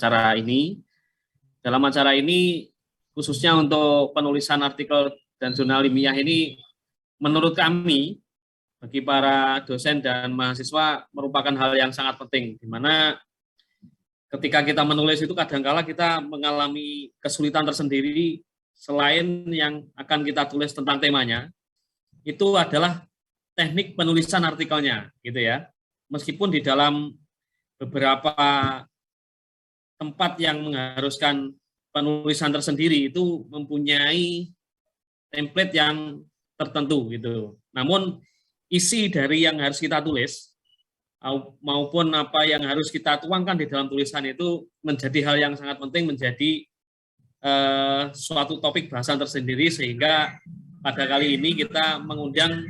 acara ini. Dalam acara ini khususnya untuk penulisan artikel dan jurnal ilmiah ini menurut kami bagi para dosen dan mahasiswa merupakan hal yang sangat penting, di mana ketika kita menulis itu kadangkala kita mengalami kesulitan tersendiri selain yang akan kita tulis tentang temanya, itu adalah teknik penulisan artikelnya, gitu ya. Meskipun di dalam beberapa tempat yang mengharuskan penulisan tersendiri itu mempunyai template yang tertentu gitu. Namun isi dari yang harus kita tulis maupun apa yang harus kita tuangkan di dalam tulisan itu menjadi hal yang sangat penting, menjadi suatu topik bahasan tersendiri, sehingga pada kali ini kita mengundang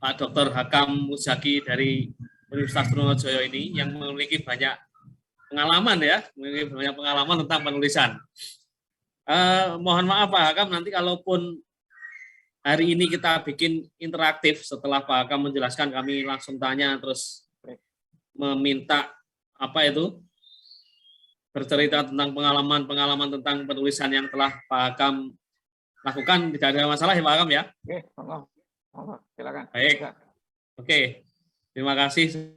Pak Dr. Hakam Muzaki dari Universitas Trunojoyo ini yang memiliki banyak pengalaman ya, memiliki banyak pengalaman tentang penulisan. Mohon maaf Pak Hakam, nanti kalaupun hari ini kita bikin interaktif, setelah Pak Hakam menjelaskan kami langsung tanya terus meminta apa itu bercerita tentang pengalaman-pengalaman tentang penulisan yang telah Pak Hakam lakukan. Tidak ada masalah ya Pak Hakam ya? Oke, silakan. Baik, oke, terima kasih.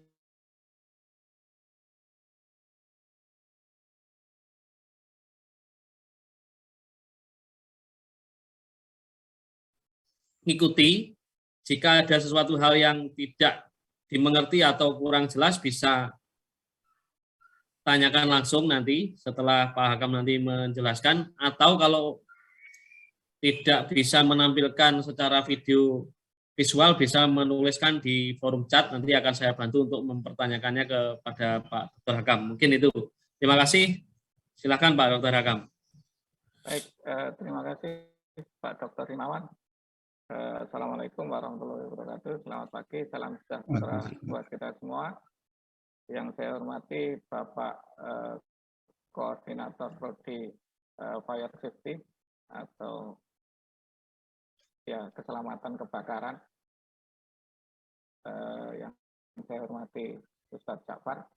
Ikuti, jika ada sesuatu hal yang tidak dimengerti atau kurang jelas bisa tanyakan langsung nanti setelah Pak Hakam nanti menjelaskan, atau kalau tidak bisa menampilkan secara visual bisa menuliskan di forum chat, nanti akan saya bantu untuk mempertanyakannya kepada Pak Dr. Hakam. Mungkin itu. Terima kasih. Silakan Pak Dr. Hakam. Baik, terima kasih Pak Dr. Himawan. Assalamualaikum warahmatullahi wabarakatuh. Selamat pagi, salam sejahtera buat kita semua. Yang saya hormati Bapak Koordinator Prodi Fire Safety atau ya keselamatan kebakaran. Yang saya hormati Ustadz Ja'far.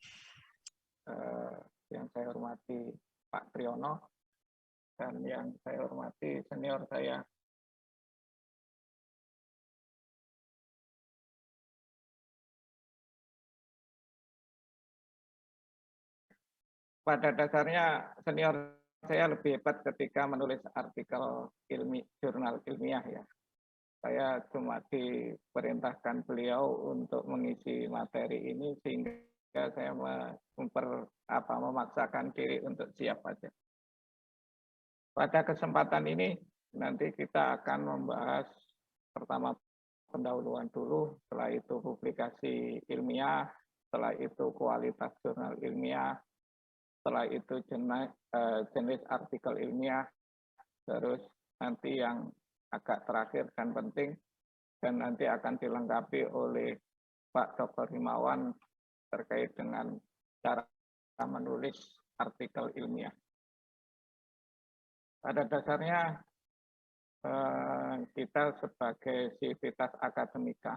Yang saya hormati Pak Triyono. Dan yang saya hormati senior saya pada dasarnya senior saya lebih hebat ketika menulis artikel jurnal ilmiah ya. Saya cuma diperintahkan beliau untuk mengisi materi ini sehingga saya memaksakan diri untuk siap aja. Pada kesempatan ini nanti kita akan membahas pertama pendahuluan dulu, setelah itu publikasi ilmiah, setelah itu kualitas jurnal ilmiah, setelah itu jenis artikel ilmiah, terus nanti yang agak terakhir dan penting, dan nanti akan dilengkapi oleh Pak Dr. Himawan terkait dengan cara menulis artikel ilmiah. Pada dasarnya kita sebagai sivitas akademika,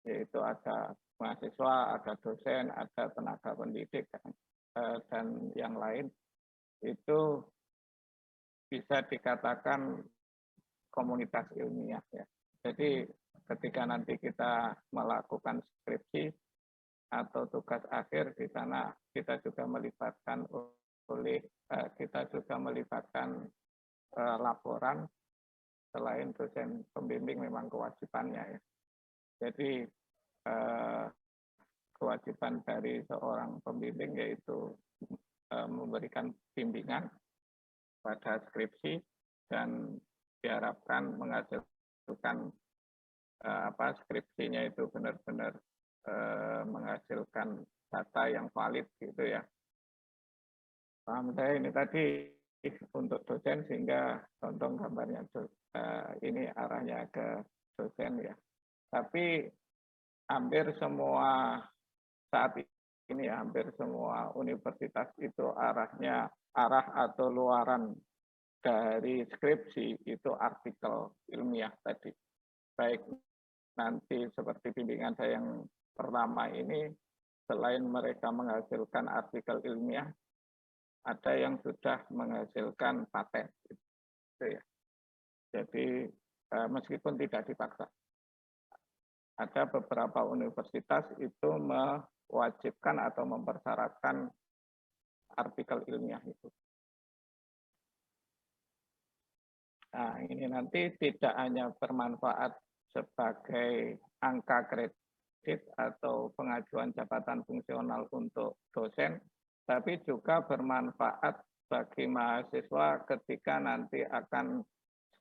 yaitu ada mahasiswa, ada dosen, ada tenaga pendidik, dan yang lain, itu bisa dikatakan komunitas ilmiah ya. Jadi ketika nanti kita melakukan skripsi atau tugas akhir, di sana kita juga melibatkan laporan. Selain dosen pembimbing memang kewajibannya ya. Jadi kewajiban dari seorang pembimbing yaitu memberikan bimbingan pada skripsi dan diharapkan menghasilkan skripsinya itu benar-benar menghasilkan data yang valid gitu ya. Paham saya ini tadi untuk dosen sehingga contoh gambarnya ini arahnya ke dosen ya. Tapi hampir semua saat ini ya, hampir semua universitas itu arah atau luaran dari skripsi itu artikel ilmiah tadi. Baik nanti seperti bimbingan saya yang pertama ini, selain mereka menghasilkan artikel ilmiah, ada yang sudah menghasilkan paten. Gitu ya. Jadi meskipun tidak dipaksa. Ada beberapa universitas itu mewajibkan atau mempersyaratkan artikel ilmiah itu. Nah, ini nanti tidak hanya bermanfaat sebagai angka kredit atau pengajuan jabatan fungsional untuk dosen, tapi juga bermanfaat bagi mahasiswa ketika nanti akan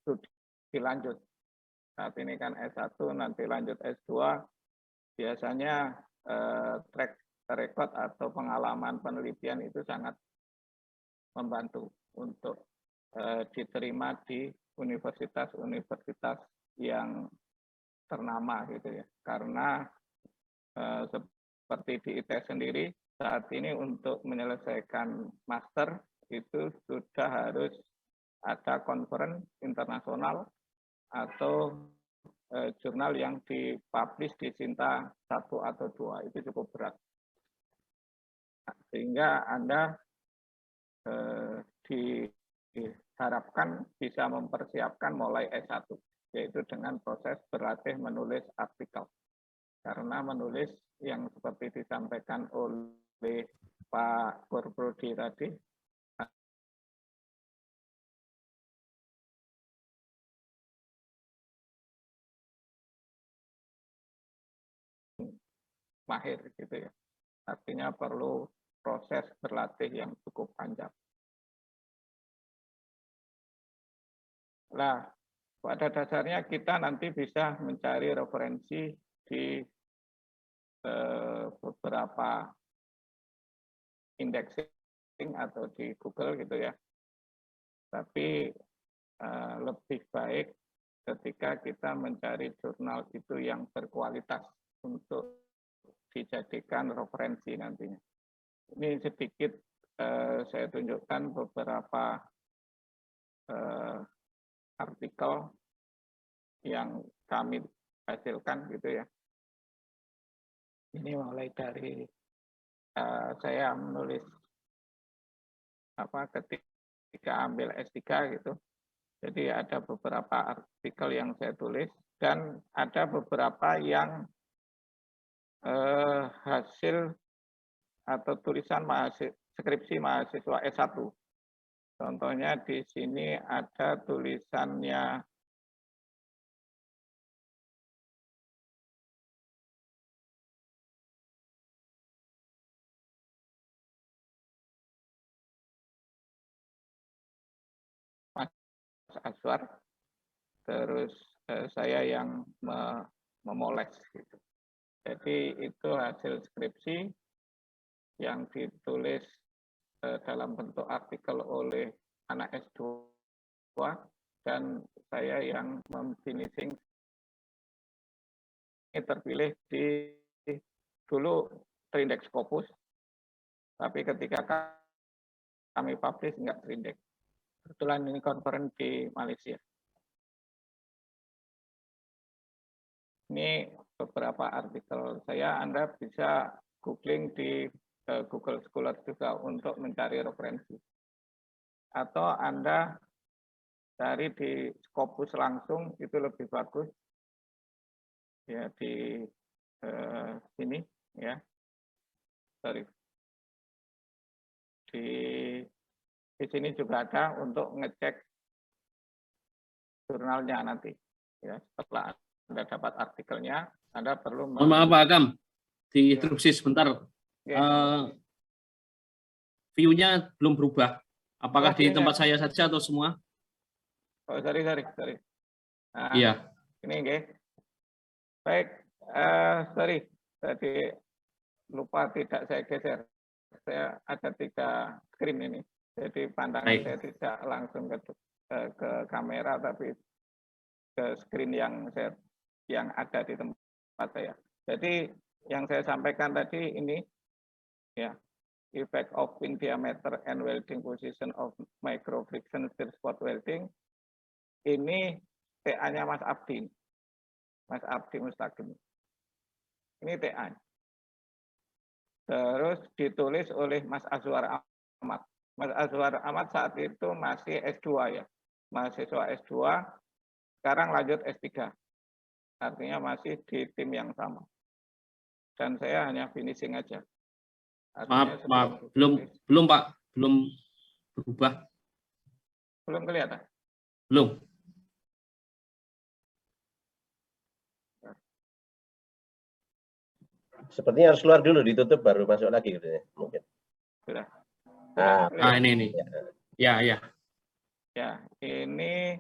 studi lanjut. Saat ini kan S1, nanti lanjut S2, biasanya track record atau pengalaman penelitian itu sangat membantu untuk diterima di universitas-universitas yang ternama gitu ya. Karena seperti di ITS sendiri saat ini untuk menyelesaikan master itu sudah harus ada conference internasional atau jurnal yang dipublish di Sinta 1 atau 2, itu cukup berat. Sehingga Anda diharapkan bisa mempersiapkan mulai S1, yaitu dengan proses berlatih menulis artikel. Karena menulis yang seperti disampaikan oleh Pak Gorprodi tadi, mahir gitu ya. Artinya perlu proses berlatih yang cukup panjang. Nah, pada dasarnya kita nanti bisa mencari referensi di beberapa indexing atau di Google gitu ya. Tapi lebih baik ketika kita mencari jurnal itu yang berkualitas untuk dijadikan referensi nantinya. Ini sedikit saya tunjukkan beberapa artikel yang kami hasilkan gitu ya. Ini mulai dari saya menulis ketika ambil S3 gitu. Jadi ada beberapa artikel yang saya tulis dan ada beberapa yang hasil atau tulisan skripsi mahasiswa S1. Contohnya di sini ada tulisannya Mas Aswar, terus saya yang memoles gitu. Jadi itu hasil skripsi yang ditulis dalam bentuk artikel oleh anak S2 dan saya yang memfinishing. Ini terpilih di dulu terindeks Scopus, tapi ketika kami publish nggak terindeks. Kebetulan ini conference di Malaysia. Ini beberapa artikel saya, Anda bisa googling di Google Scholar juga untuk mencari referensi. Atau Anda cari di Scopus langsung, itu lebih bagus. Ya, di sini, ya. Sorry. Di sini juga ada untuk ngecek jurnalnya nanti. Ya, setelah Anda dapat artikelnya, Anda perlu Mohon maaf Pak Akam, diinterupsi sebentar. View-nya belum berubah. Apakah di tempat saya saja atau semua? Oh, sorry. Nah, iya. Ini okay. Baik, sorry, tadi lupa tidak saya geser. Saya ada 3 screen ini, jadi pandangan saya tidak langsung ke kamera, tapi ke screen yang ada di tempat saya. Jadi yang saya sampaikan tadi ini, ya, effect of wing diameter and welding position of micro friction stir spot welding. Ini TA-nya Mas Abdi Mustaqim. Ini TA. Terus ditulis oleh Mas Azwar Ahmad. Mas Azwar Ahmad saat itu masih S2 ya, mahasiswa S2, sekarang lanjut S3, artinya masih di tim yang sama. Dan saya hanya finishing aja. Maaf, belum Pak, belum berubah. Belum kelihatan? Belum. Sepertinya harus keluar dulu, ditutup baru masuk lagi gitu ya, mungkin. Sudah. Ini. Ya. Ya, ini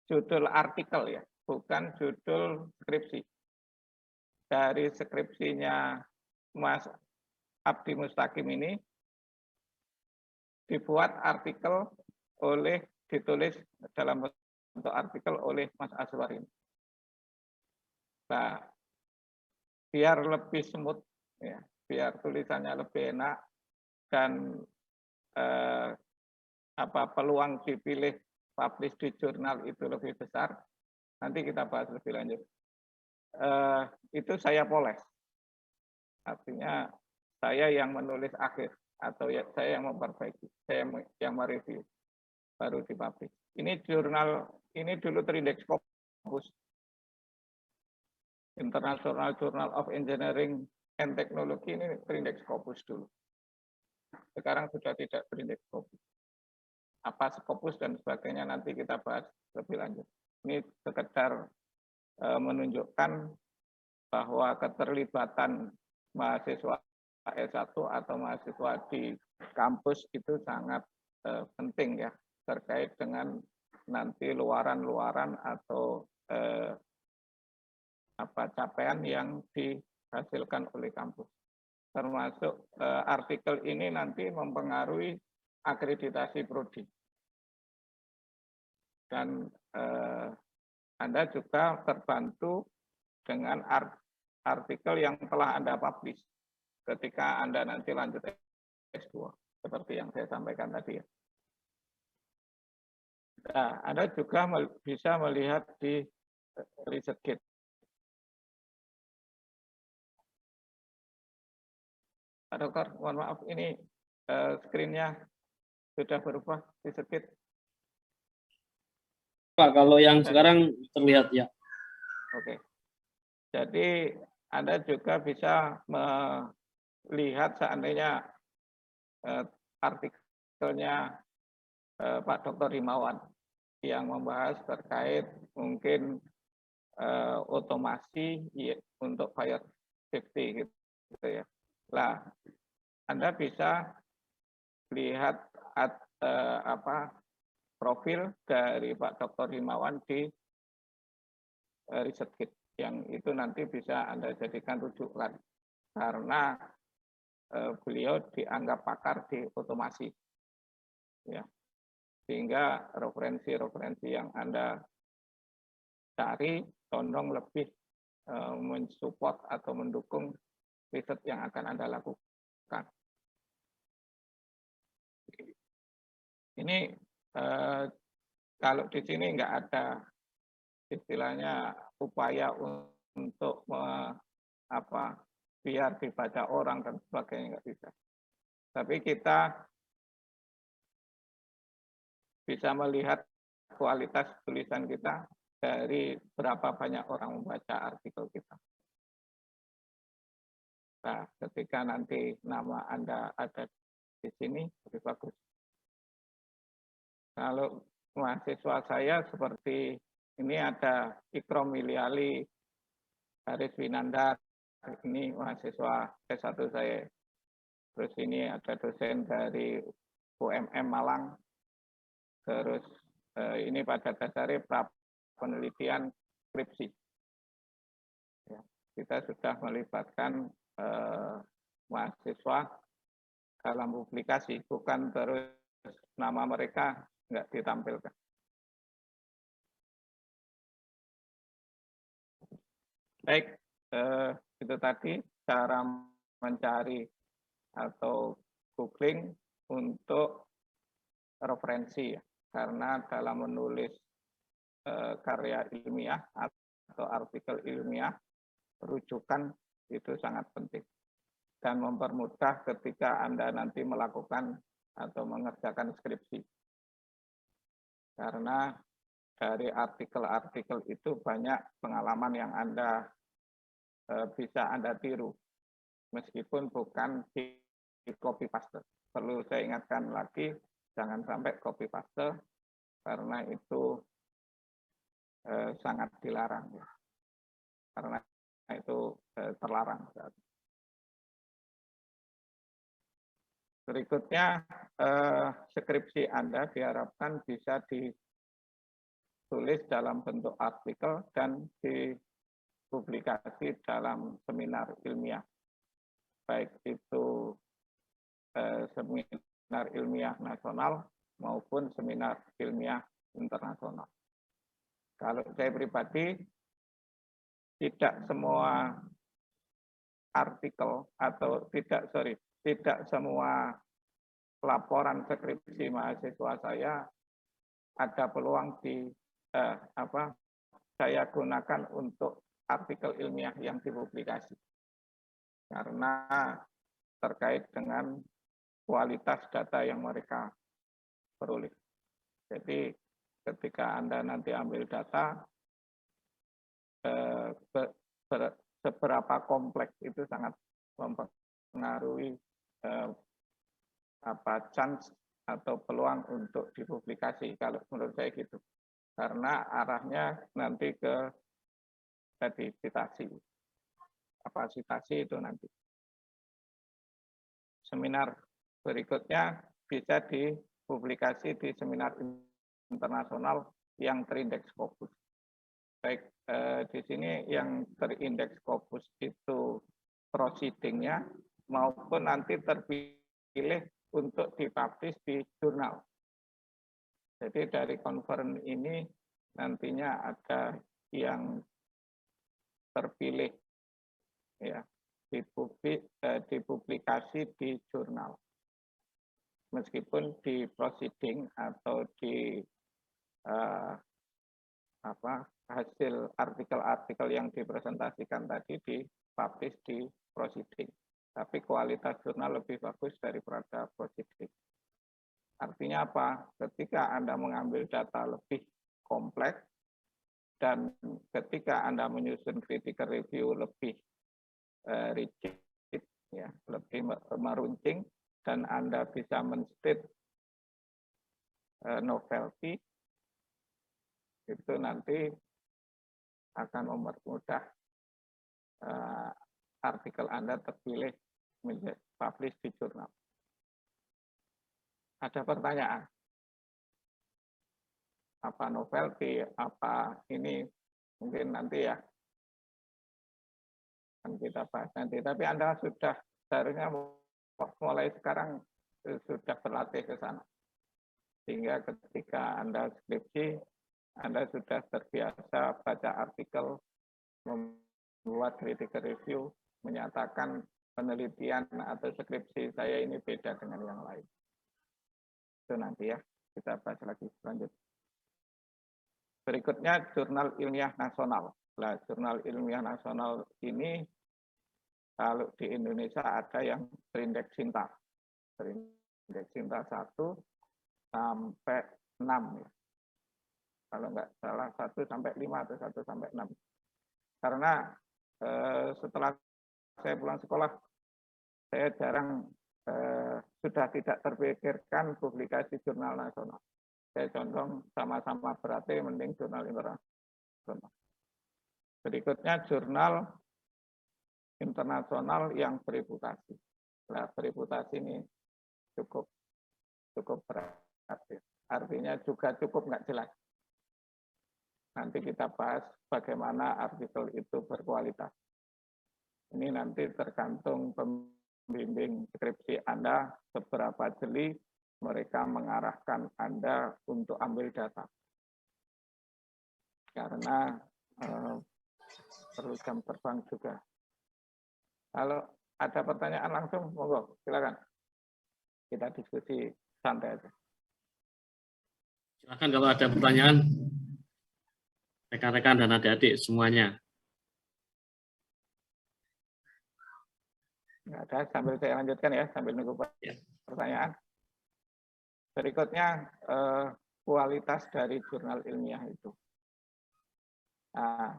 judul artikel ya, bukan judul skripsi. Dari skripsinya Mas Abdi Mustaqim ini dibuat artikel ditulis dalam bentuk artikel oleh Mas Azwar ini. Nah, biar lebih smooth, ya, biar tulisannya lebih enak dan peluang dipilih publish di jurnal itu lebih besar. Nanti kita bahas lebih lanjut. Itu saya poles, artinya saya yang menulis akhir atau saya yang memperbaiki, saya yang mereview, baru dipublish. Ini jurnal ini dulu terindeks Scopus, International Journal of Engineering and Technology, ini terindeks Scopus dulu. Sekarang sudah tidak terindeks Scopus. Apa Scopus dan sebagainya nanti kita bahas lebih lanjut. Ini sekedar menunjukkan bahwa keterlibatan mahasiswa S1 atau mahasiswa di kampus itu sangat penting ya, terkait dengan nanti luaran-luaran atau capaian yang dihasilkan oleh kampus. Termasuk artikel ini nanti mempengaruhi akreditasi prodi. Dan Anda juga terbantu dengan artikel yang telah Anda publish ketika Anda nanti lanjut S2, seperti yang saya sampaikan tadi ya. Nah, Anda juga bisa melihat di ResearchGate. Pak Dokter, mohon maaf, ini screen-nya sudah berubah ResearchGate. Pak, kalau yang sekarang terlihat ya. Oke. Jadi Anda juga bisa melihat seandainya artikelnya Pak Dr. Himawan yang membahas terkait mungkin otomasi untuk fire safety gitu ya. Nah, Anda bisa lihat profil dari Pak Dr. Himawan di ResearchGate, yang itu nanti bisa Anda jadikan rujukan karena beliau dianggap pakar di otomasi, ya, sehingga referensi-referensi yang Anda cari condong lebih mensupport atau mendukung riset yang akan Anda lakukan. Ini kalau di sini nggak ada istilahnya upaya untuk biar dibaca orang dan sebagainya, nggak bisa. Tapi kita bisa melihat kualitas tulisan kita dari berapa banyak orang membaca artikel kita. Nah, ketika nanti nama Anda ada di sini, lebih bagus. Kalau mahasiswa saya seperti ini ada Ikrom Miliali, Haris Winandar, ini mahasiswa S1 saya. Terus ini ada dosen dari UMM Malang. Terus ini pada dasarnya penelitian skripsi. Ya, kita sudah melibatkan mahasiswa dalam publikasi, bukan terus nama mereka nggak ditampilkan. Baik, itu tadi cara mencari atau googling untuk referensi ya. Karena dalam menulis karya ilmiah atau artikel ilmiah, rujukan itu sangat penting. dan mempermudah ketika Anda nanti melakukan atau mengerjakan skripsi. Karena dari artikel-artikel itu banyak pengalaman yang Anda bisa Anda tiru, meskipun bukan di copy paste. Perlu saya ingatkan lagi, jangan sampai copy paste, karena itu sangat dilarang. Ya. Karena itu terlarang. Berikutnya, skripsi Anda diharapkan bisa ditulis dalam bentuk artikel dan dipublikasi dalam seminar ilmiah. Baik itu seminar ilmiah nasional maupun seminar ilmiah internasional. Kalau saya pribadi, tidak semua artikel atau tidak semua laporan skripsi mahasiswa saya ada peluang saya gunakan untuk artikel ilmiah yang dipublikasi. Karena terkait dengan kualitas data yang mereka peroleh. Jadi ketika Anda nanti ambil data, seberapa kompleks itu sangat mempengaruhi chance atau peluang untuk dipublikasi, kalau menurut saya gitu. Karena arahnya nanti ke tadi kapasitasi itu nanti. Seminar berikutnya bisa dipublikasi di seminar internasional yang terindeks Scopus. Baik, di sini yang terindeks Scopus itu proceeding-nya maupun nanti terpilih untuk dipublish di jurnal. Jadi dari conference ini nantinya ada yang terpilih ya dipublikasi di jurnal. Meskipun di proceeding atau di hasil artikel-artikel yang dipresentasikan tadi dipublish di proceeding. Tapi kualitas jurnal lebih bagus daripada proceeding. Artinya apa? Ketika Anda mengambil data lebih kompleks dan ketika Anda menyusun critical review lebih rigid, ya, lebih meruncing, dan Anda bisa men-state novelty, itu nanti akan mempermudah artikel Anda terpilih menjadi publish di jurnal. Ada pertanyaan? Apa novelty, apa ini, mungkin nanti ya akan kita bahas nanti. Tapi Anda sudah seharusnya mulai sekarang sudah berlatih ke sana. Sehingga ketika Anda skripsi, Anda sudah terbiasa baca artikel, membuat critical review, menyatakan penelitian atau skripsi saya ini beda dengan yang lain. Itu nanti ya, kita bahas lagi selanjutnya. Berikutnya jurnal ilmiah nasional. Nah, jurnal ilmiah nasional ini kalau di Indonesia ada yang terindeks Sinta. Terindeks Sinta 1 sampai 6 ya. Kalau nggak salah 1 sampai 5 atau 1 sampai 6. Karena setelah saya pulang sekolah, saya jarang sudah tidak terpikirkan publikasi jurnal nasional. Saya condong sama-sama berarti mending jurnal internasional. Berikutnya jurnal internasional yang bereputasi. Nah, bereputasi ini cukup berat. Artinya juga cukup nggak jelas. Nanti kita bahas bagaimana artikel itu berkualitas. Ini nanti tergantung pembimbing skripsi Anda seberapa jeli mereka mengarahkan Anda untuk ambil data. Karena perlu jam terbang juga. Kalau ada pertanyaan langsung, monggo, silakan. Kita diskusi santai aja. Silakan kalau ada pertanyaan, rekan-rekan dan adik-adik semuanya. Nggak ada, sambil saya lanjutkan ya, sambil nunggu pertanyaan. Berikutnya kualitas dari jurnal ilmiah itu. Nah,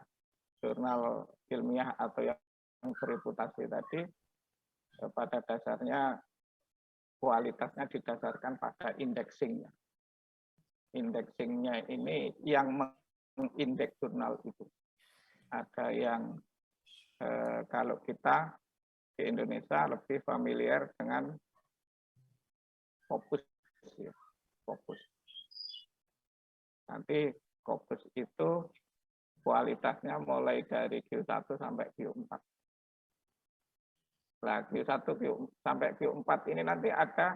jurnal ilmiah atau yang bereputasi tadi pada dasarnya kualitasnya didasarkan pada indeksingnya. Indeksingnya ini yang mengindeks jurnal itu. Ada yang kalau kita di Indonesia lebih familiar dengan Scopus. Scopus. Nanti Scopus itu kualitasnya mulai dari Q1 sampai Q4. Nah, Q1 sampai Q4 ini nanti ada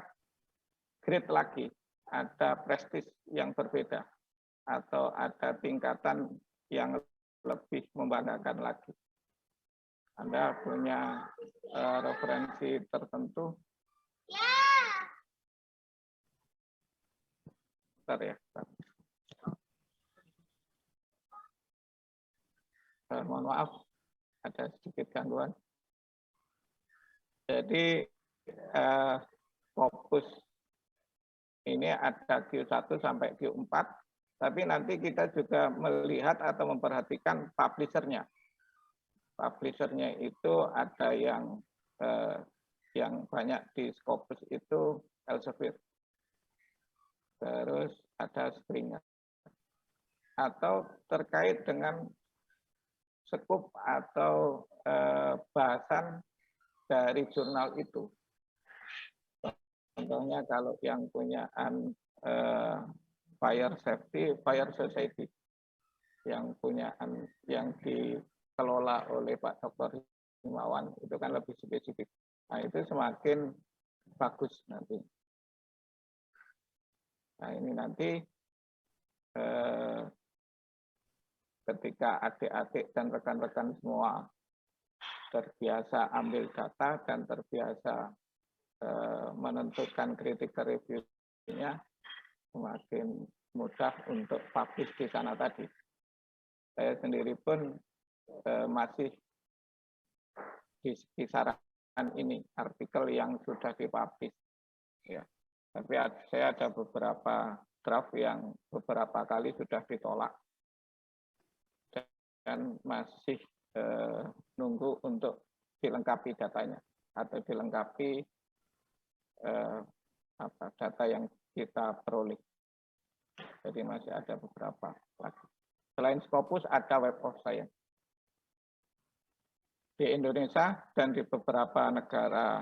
grade lagi, ada prestis yang berbeda, atau ada tingkatan yang lebih membanggakan lagi. Anda punya referensi tertentu. Bentar ya. Mohon maaf, ada sedikit gangguan. Jadi Scopus ini ada Q1 sampai Q4, tapi nanti kita juga melihat atau memperhatikan publisher-nya. Publisher-nya itu ada yang banyak di Scopus itu Elsevier. Terus ada Springer. Atau terkait dengan scope atau bahasan dari jurnal itu. Contohnya kalau yang punya Fire Safety, Fire Society, yang punya yang dikelola oleh Pak Dr. Himawan, itu kan lebih spesifik. Nah, itu semakin bagus nanti. Nah, ini nanti ketika adik-adik dan rekan-rekan semua terbiasa ambil data dan terbiasa menentukan critical review-nya, semakin mudah untuk publish di sana tadi. Saya sendiri pun masih di kisaran ini, artikel yang sudah dipublish. Ya. Tapi saya ada beberapa draft yang beberapa kali sudah ditolak. Dan masih nunggu untuk dilengkapi datanya atau dilengkapi data yang kita peroleh. Jadi masih ada beberapa lagi. Selain Scopus ada Web of Science. Di Indonesia dan di beberapa negara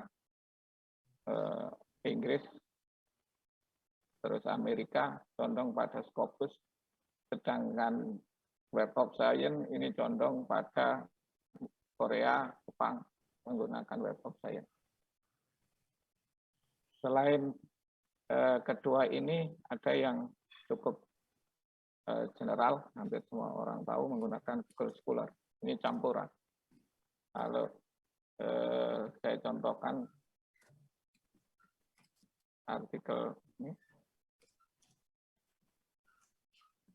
Inggris, terus Amerika condong pada Scopus, sedangkan Web of Science ini condong pada Korea, Jepang menggunakan Web of Science. Selain kedua ini ada yang cukup general, hampir semua orang tahu menggunakan Google Scholar. Ini campuran. Kalau saya contohkan artikel ini,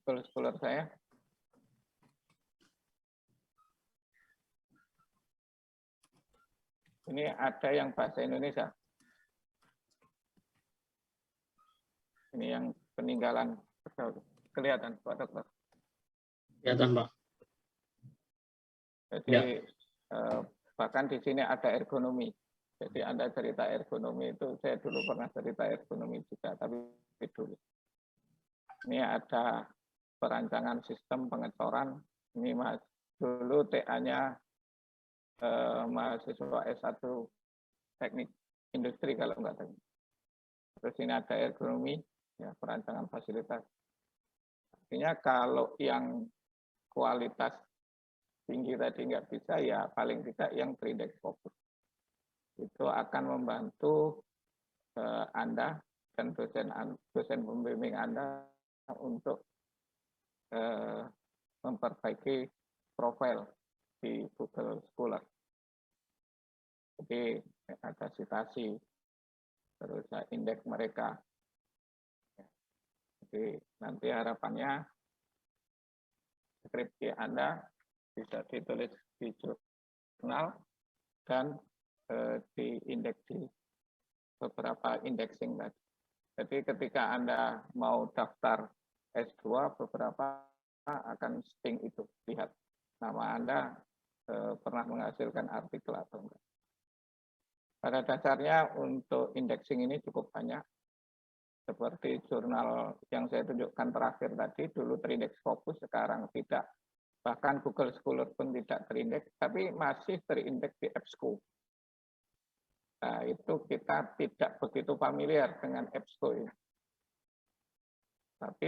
Google Scholar saya. Ini ada yang bahasa Indonesia. Ini yang peninggalan kelihatan, Pak Dokter. Kelihatan, Pak. Jadi bahkan di sini ada ergonomi. Jadi Anda cerita ergonomi itu, saya dulu pernah cerita ergonomi juga, tapi dulu. Ini ada perancangan sistem pengecoran. Ini Mas dulu TA-nya mahasiswa S1 teknik industri kalau enggak salah. Terus ini ada ergonomi, ya, perancangan fasilitas. Artinya kalau yang kualitas tinggi tadi nggak bisa, ya paling tidak yang terindeks Scopus. Itu akan membantu Anda dan dosen pembimbing Anda untuk memperbaiki profil di Google Scholar. Jadi ada citasi, terus indeks mereka. Jadi nanti harapannya skripsi Anda bisa ditulis di jurnal dan di indeks di beberapa indexing tadi. Jadi ketika Anda mau daftar S2, beberapa akan sting itu, lihat nama Anda pernah menghasilkan artikel atau enggak. Pada dasarnya untuk indexing ini cukup banyak. Seperti jurnal yang saya tunjukkan terakhir tadi, dulu terindeks Scopus, sekarang tidak. Bahkan Google Scholar pun tidak terindeks, tapi masih terindeks di EBSCO. Nah, itu kita tidak begitu familiar dengan EBSCO ya. Tapi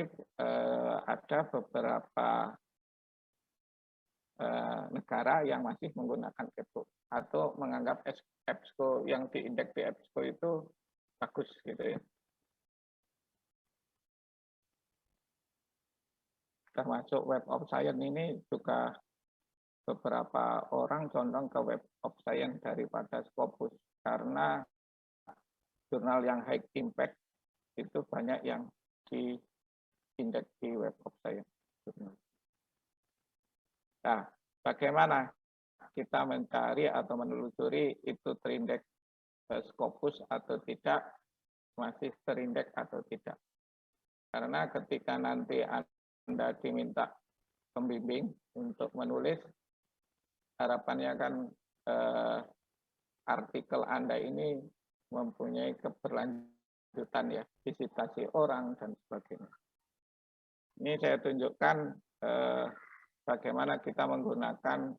ada beberapa negara yang masih menggunakan EBSCO atau menganggap EBSCO yang diindeks di EBSCO itu bagus gitu ya. Termasuk Web of Science ini juga beberapa orang condong ke Web of Science daripada Scopus karena jurnal yang high impact itu banyak yang diindeks di Web of Science. Nah, bagaimana kita mencari atau menelusuri itu terindeks Scopus atau tidak, masih terindeks atau tidak? Karena ketika nanti Anda diminta pembimbing untuk menulis, harapannya kan artikel Anda ini mempunyai keberlanjutan ya, disitasi orang dan sebagainya. Ini saya tunjukkan bagaimana kita menggunakan,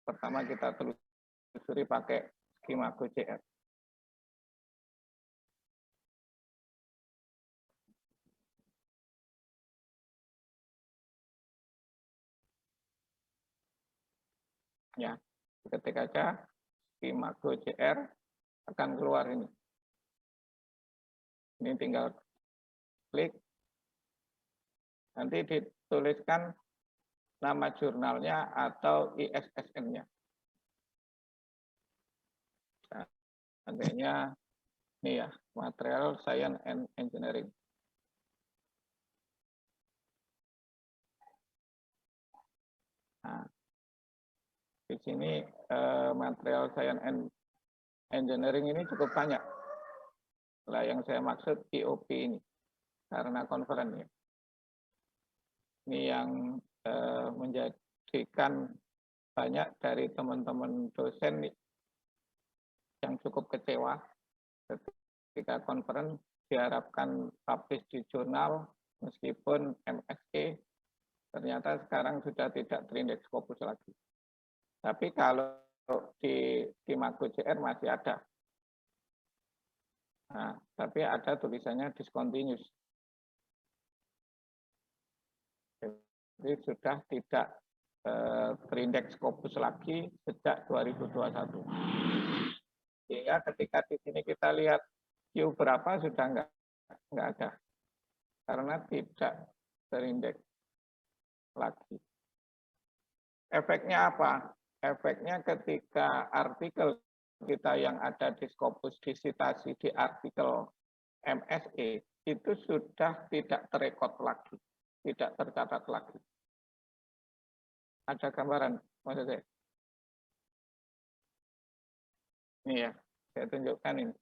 pertama kita telusuri pakai skema GoCR. Ya, ketik aja skema GoCR akan keluar ini. Ini tinggal klik. Nanti dituliskan nama jurnalnya atau ISSN-nya. Nah, nantinya ini ya, Material Science and Engineering. Nah, di sini Material Science and Engineering ini cukup banyak. Lah yang saya maksud IOP ini, karena konferen ya. Ini yang menjadikan banyak dari teman-teman dosen yang cukup kecewa ketika konferen diharapkan publish di jurnal meskipun MSc ternyata sekarang sudah tidak terindeks Scopus lagi. Tapi kalau di GoCR masih ada. Nah, tapi ada tulisannya discontinuous. Jadi sudah tidak terindeks Scopus lagi sejak 2021. Sehingga ketika di sini kita lihat Q berapa sudah nggak ada. Karena tidak terindeks lagi. Efeknya apa? Efeknya ketika artikel kita yang ada di Scopus disitasi di artikel MSE itu sudah tidak terekod lagi, tidak tercatat lagi. Ada gambaran, maksud saya. Ini ya, saya tunjukkan ini.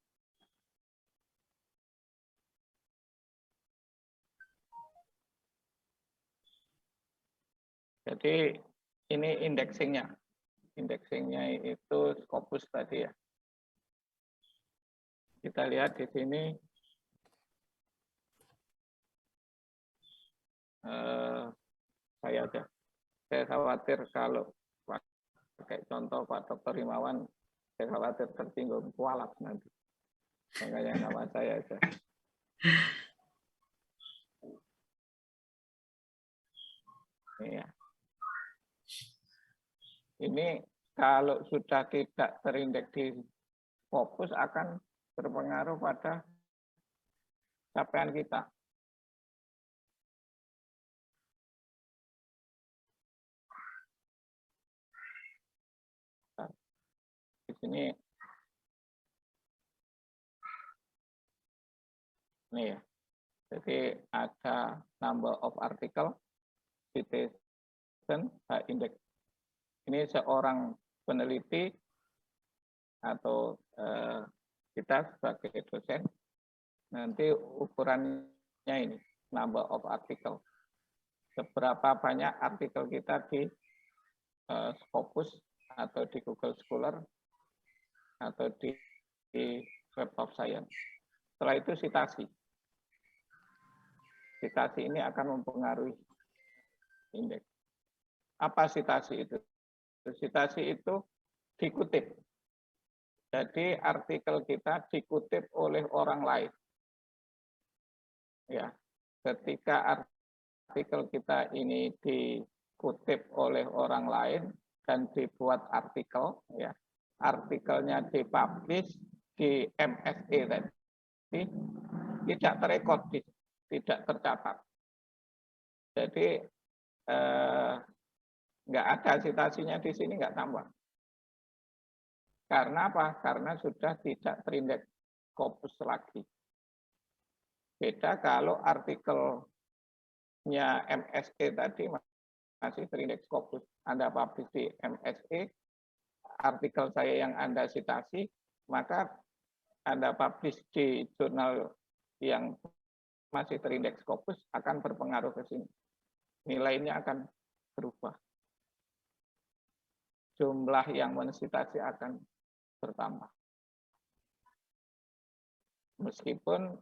Jadi ini indexingnya. Indexingnya itu Scopus tadi ya. Kita lihat di sini saya khawatir kalau pakai contoh Pak Dr. Himawan, saya khawatir tersinggung kualat nanti. Makanya nama saya aja. Iya. Ini kalau sudah tidak terindeks di Scopus akan berpengaruh pada capaian kita. Di sini ini ya. Jadi ada number of article, citation, index. Ini seorang peneliti atau kita sebagai dosen nanti ukurannya ini number of article, seberapa banyak artikel kita di Scopus atau di Google Scholar atau di Web of Science. Setelah itu citasi. Citasi ini akan mempengaruhi indeks. Apa citasi itu? Citasi itu dikutip. Jadi artikel kita dikutip oleh orang lain. Ya, ketika artikel kita ini dikutip oleh orang lain dan dibuat artikel, ya, artikelnya dipublish di MSE tadi, tidak terekod, tidak tercatat. Jadi nggak ada citasinya di sini, nggak tambah. Karena apa? Karena sudah tidak terindeks Scopus lagi. Beda kalau artikelnya MSE tadi masih terindeks Scopus. Anda publish di MSE, artikel saya yang Anda citasi, maka Anda publish di jurnal yang masih terindeks Scopus akan berpengaruh ke sini. Nilainya akan berubah. Jumlah yang mensitasi akan bertambah. Meskipun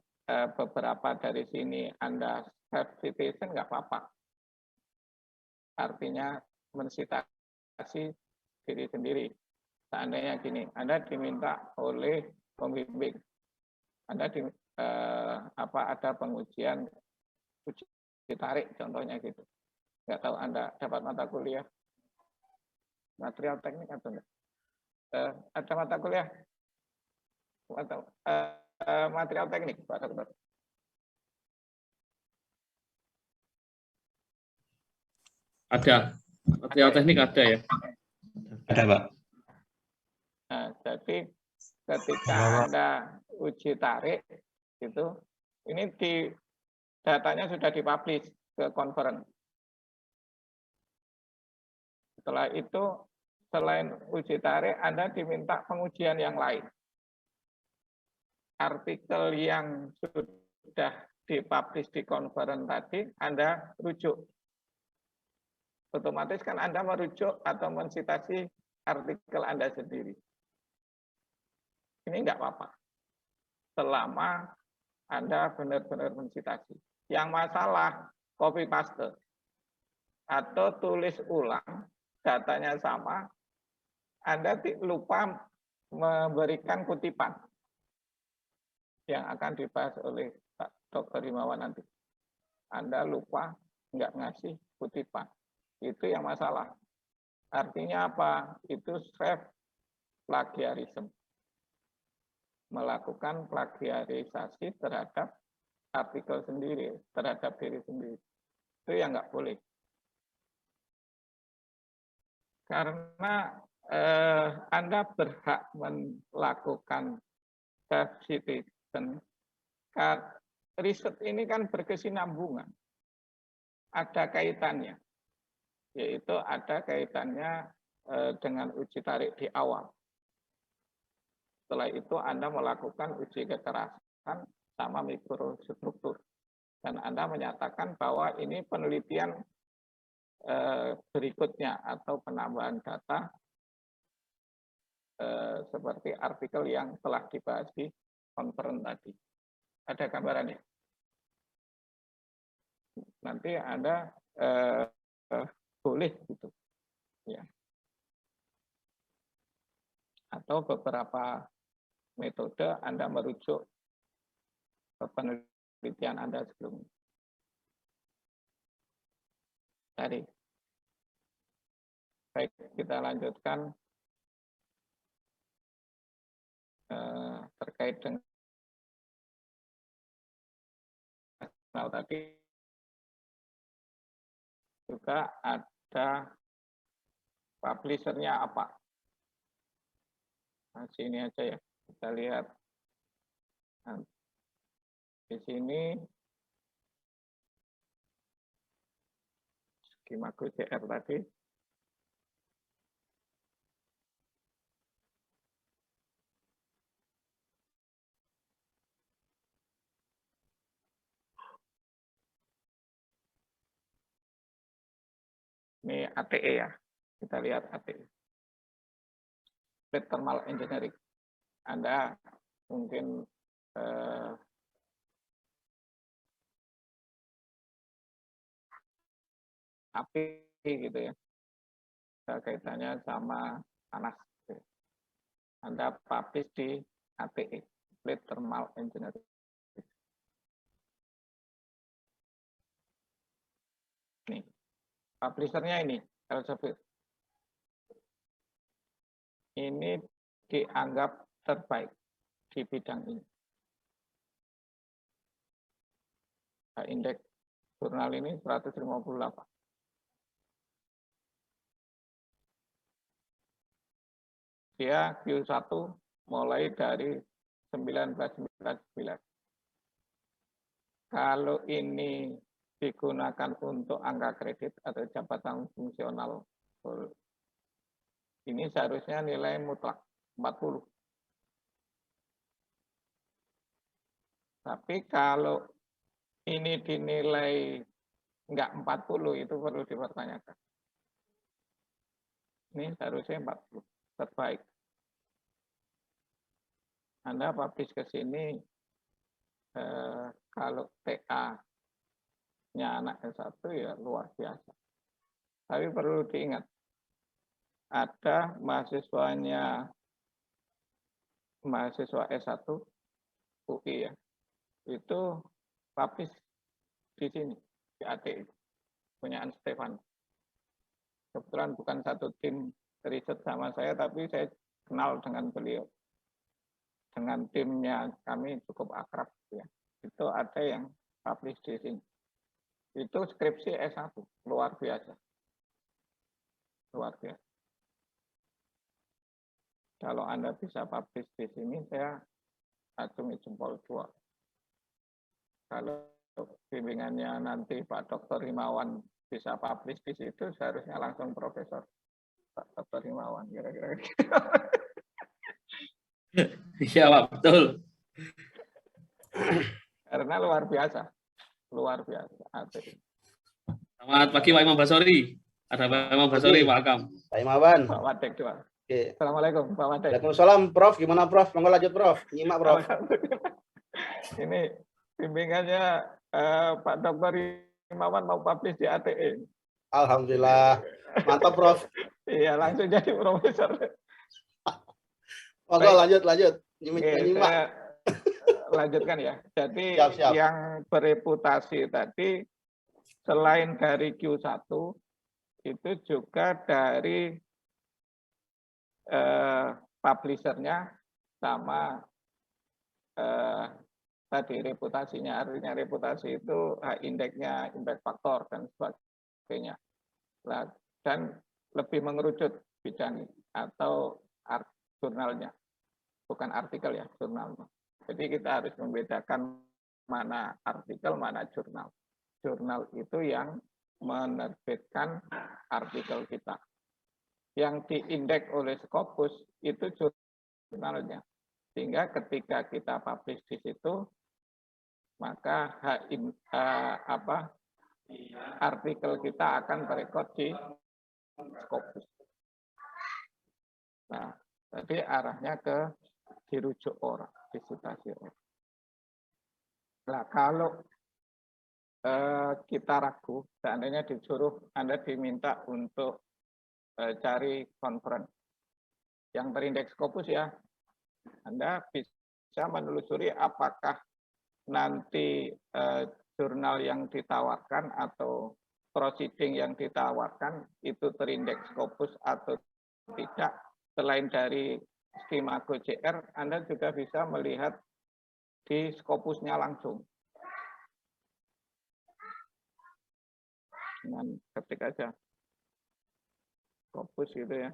beberapa dari sini Anda self-citation nggak apa-apa. Artinya mensitasi diri sendiri. Seandainya gini, Anda diminta oleh pembimbing, Anda ada pengujian uji tarik contohnya gitu. Nggak tahu Anda dapat mata kuliah material teknik atau enggak? Ada mata kuliah material teknik, Pak Dokter. Ada. Material teknik ada ya? Ada, Pak. Nah, jadi ketika Anda uji tarik, itu ini datanya sudah dipublish ke conference. Setelah itu, selain uji tarik, Anda diminta pengujian yang lain. Artikel yang sudah dipublish di conference tadi, Anda rujuk. Otomatis kan Anda merujuk atau mensitasi artikel Anda sendiri. Ini enggak apa-apa. Selama Anda benar-benar mensitasi. Yang masalah copy paste atau tulis ulang, datanya sama, Anda lupa memberikan kutipan yang akan dibahas oleh Pak Dr. Himawan nanti. Anda lupa nggak ngasih kutipan. Itu yang masalah. Artinya apa? Itu self plagiarism. Melakukan plagiarisasi terhadap artikel sendiri, terhadap diri sendiri. Itu yang nggak boleh. Karena Anda berhak melakukan self-citation. Riset ini kan berkesinambungan. Ada kaitannya. Yaitu ada kaitannya dengan uji tarik di awal. Setelah itu Anda melakukan uji kekerasan sama mikrostruktur. Dan Anda menyatakan bahwa ini penelitian berikutnya atau penambahan data seperti artikel yang telah dibahas di conference tadi. Ada gambarannya. Nanti Anda boleh gitu, ya. Atau beberapa metode Anda merujuk ke penelitian Anda sebelumnya. Tadi. Baik, kita lanjutkan terkait dengan tadi juga ada publisher-nya apa. Nah, sini aja ya, kita lihat. Nah, di sini skema GCR tadi. Ini ATE ya. Kita lihat ATE. Plate Thermal Engineering. Anda mungkin api gitu ya. Kaitannya sama panas. Anda publish di ATE, Plate Thermal Engineering. Nih, publishernya ini, Elsevier. Ini dianggap terbaik di bidang ini. Indeks jurnal ini 158. Dia Q1 mulai dari 1999. Kalau ini digunakan untuk angka kredit atau jabatan fungsional, ini seharusnya nilai mutlak 40. Tapi kalau ini dinilai enggak 40, itu perlu dipertanyakan. Ini seharusnya 40, terbaik. Anda publish ke sini, kalau TA-nya anak S1 ya luar biasa. Tapi perlu diingat, ada mahasiswa S1 UI ya, itu publish di sini, di ATE, punya Stefan. Kebetulan bukan satu tim riset sama saya, tapi saya kenal dengan beliau. Dengan timnya kami cukup akrab ya. Itu ada yang publish di sini. Itu skripsi S1, luar biasa. Luar biasa. Kalau Anda bisa publish di sini, saya acungi jempol 2. Kalau bimbingannya nanti Pak Dr. Himawan bisa publish di situ, seharusnya langsung Profesor Pak Dr. Himawan, kira-kira. Iya Pak, betul. Karena luar biasa. Selamat pagi Pak Imam Basori. Ada Pak Imam Basori, Pak Akam. Pak Imawan. Pak Wadek doang. Oke. Assalamualaikum Pak Wadek. Waalaikumsalam, Prof. Gimana Prof? Monggo lanjut Prof. Nyimak Prof. Ini bimbingannya Pak Dr. Himawan mau publish di ATE. Alhamdulillah. Mantap Prof. Iya, langsung jadi profesor. Monggo lanjut. Nyimak. Saya lanjutkan ya. Jadi Siap. yang bereputasi tadi selain dari Q1 itu juga dari publishernya sama tadi reputasinya. Artinya reputasi itu indeksnya, impact factor dan sebagainya. Dan lebih mengerucut bidang atau jurnalnya, bukan artikel ya, jurnalnya. Jadi kita harus membedakan mana artikel, mana jurnal. Jurnal itu yang menerbitkan artikel kita. Yang diindeks oleh Scopus itu jurnalnya. Sehingga ketika kita publish di situ, maka artikel kita akan terekod di Scopus. Nah, jadi arahnya ke dirujuk orang, disitasi orang. Nah, kalau kita ragu, seandainya disuruh Anda diminta untuk cari conference yang terindeks Scopus ya, Anda bisa menelusuri apakah nanti jurnal yang ditawarkan atau proceeding yang ditawarkan itu terindeks Scopus atau tidak. Selain dari skema GoJR, Anda juga bisa melihat di Scopusnya langsung. Dengan ketik aja Scopus gitu ya.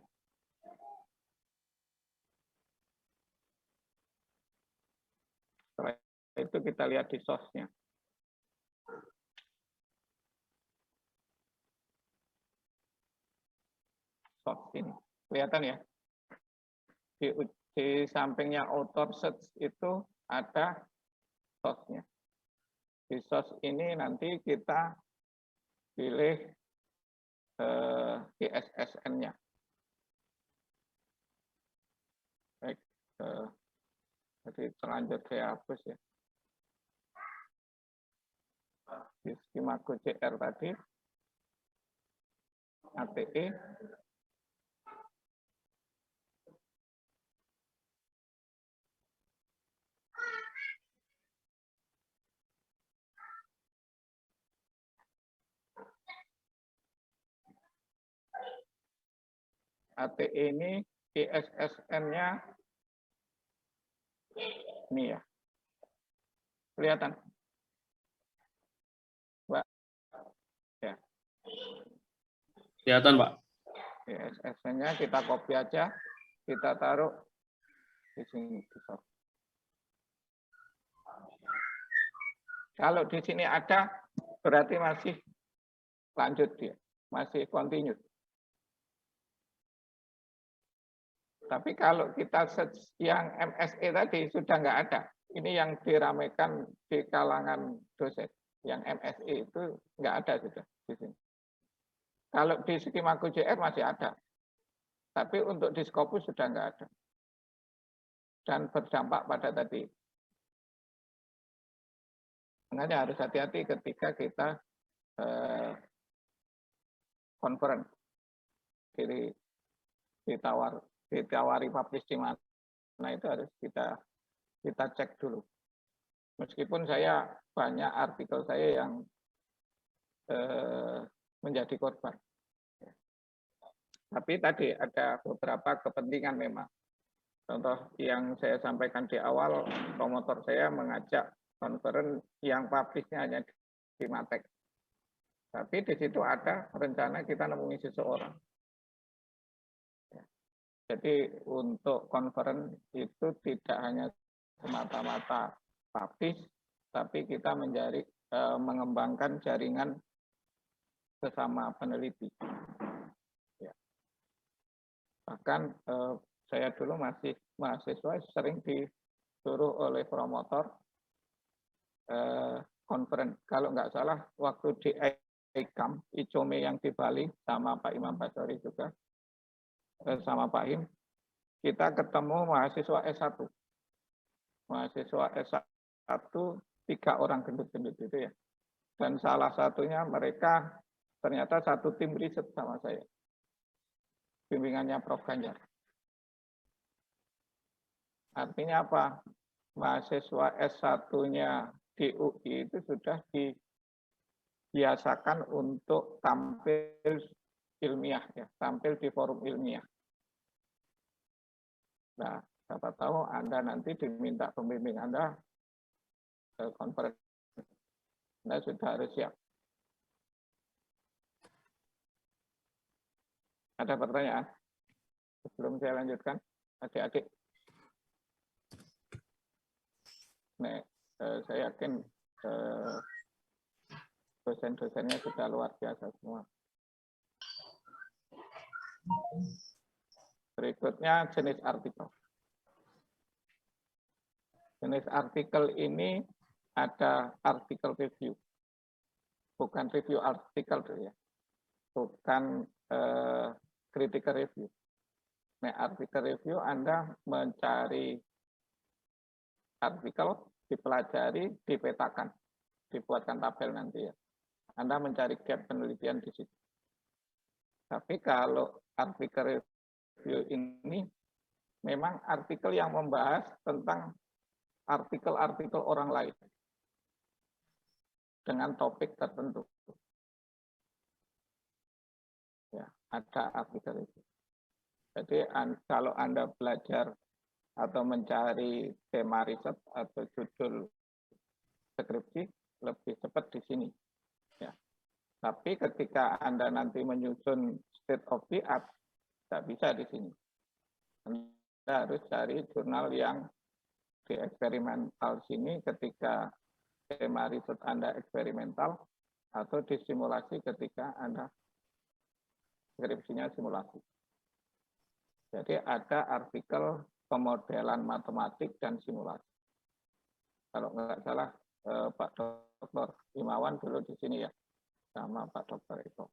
Setelah itu kita lihat di source-nya. Source ini. Kelihatan ya? Di sampingnya author search itu ada source-nya. Di source ini nanti kita pilih ISSN-nya. Baik, jadi terlanjur saya hapus ya. Di skema GoCR tadi, ATE, ATE ini ISSN-nya ini ya. Kelihatan? Mbak. Ya. Kelihatan, Pak. ISSN-nya kita copy aja, kita taruh di sini. Kalau di sini ada, berarti masih lanjut dia, masih continue. Tapi kalau kita search yang MSE tadi sudah nggak ada. Ini yang diramaikan di kalangan dosen. Yang MSE itu nggak ada sudah di sini. Kalau di skema GoCR masih ada. Tapi untuk di Scopus sudah nggak ada. Dan berdampak pada tadi. Makanya harus hati-hati ketika kita conference. Jadi ditawari publish di mana, itu harus kita cek dulu. Meskipun saya banyak artikel saya yang menjadi korban. Tapi tadi ada beberapa kepentingan memang. Contoh yang saya sampaikan di awal, promotor saya mengajak conference yang publishnya hanya di Matek. Tapi di situ ada rencana kita nemui seseorang. Jadi untuk conference itu tidak hanya semata-mata publish, tapi kita mengembangkan jaringan sesama peneliti. Ya. Bahkan saya dulu masih mahasiswa sering disuruh oleh promotor conference. Kalau nggak salah waktu di ICAM, ICOME yang di Bali sama Pak Imam Basori juga, sama Pak Im, kita ketemu mahasiswa S1. Mahasiswa S1 3 orang gendut-gendut itu ya. Dan salah satunya mereka ternyata satu tim riset sama saya. Bimbingannya Prof. Ganjar. Artinya apa? Mahasiswa S1-nya di UI itu sudah dibiasakan untuk tampil ilmiah, ya, tampil di forum ilmiah. Nah, siapa tahu Anda nanti diminta pembimbing Anda ke conference. Anda sudah harus siap. Ada pertanyaan? Sebelum saya lanjutkan, adik-adik. Nah, saya yakin dosen-dosennya sudah luar biasa semua. Berikutnya jenis artikel. Jenis artikel ini ada artikel review. Bukan review artikel ya. Bukan critical review. Nah, artikel review Anda mencari artikel, dipelajari, dipetakan, dibuatkan tabel nanti ya. Anda mencari gap penelitian di situ. Tapi kalau artikel review ini memang artikel yang membahas tentang artikel-artikel orang lain dengan topik tertentu. Ya, ada artikel itu. Jadi kalau Anda belajar atau mencari tema riset atau judul skripsi lebih cepat di sini. Ya. Tapi ketika Anda nanti menyusun state of the art, tidak bisa di sini. Anda harus cari jurnal yang di eksperimental sini ketika tema riset Anda eksperimental atau di simulasi ketika Anda skripsinya simulasi. Jadi ada artikel pemodelan matematik dan simulasi. Kalau nggak salah Pak Dr. Imawan dulu di sini ya, sama Pak Dr. Eko.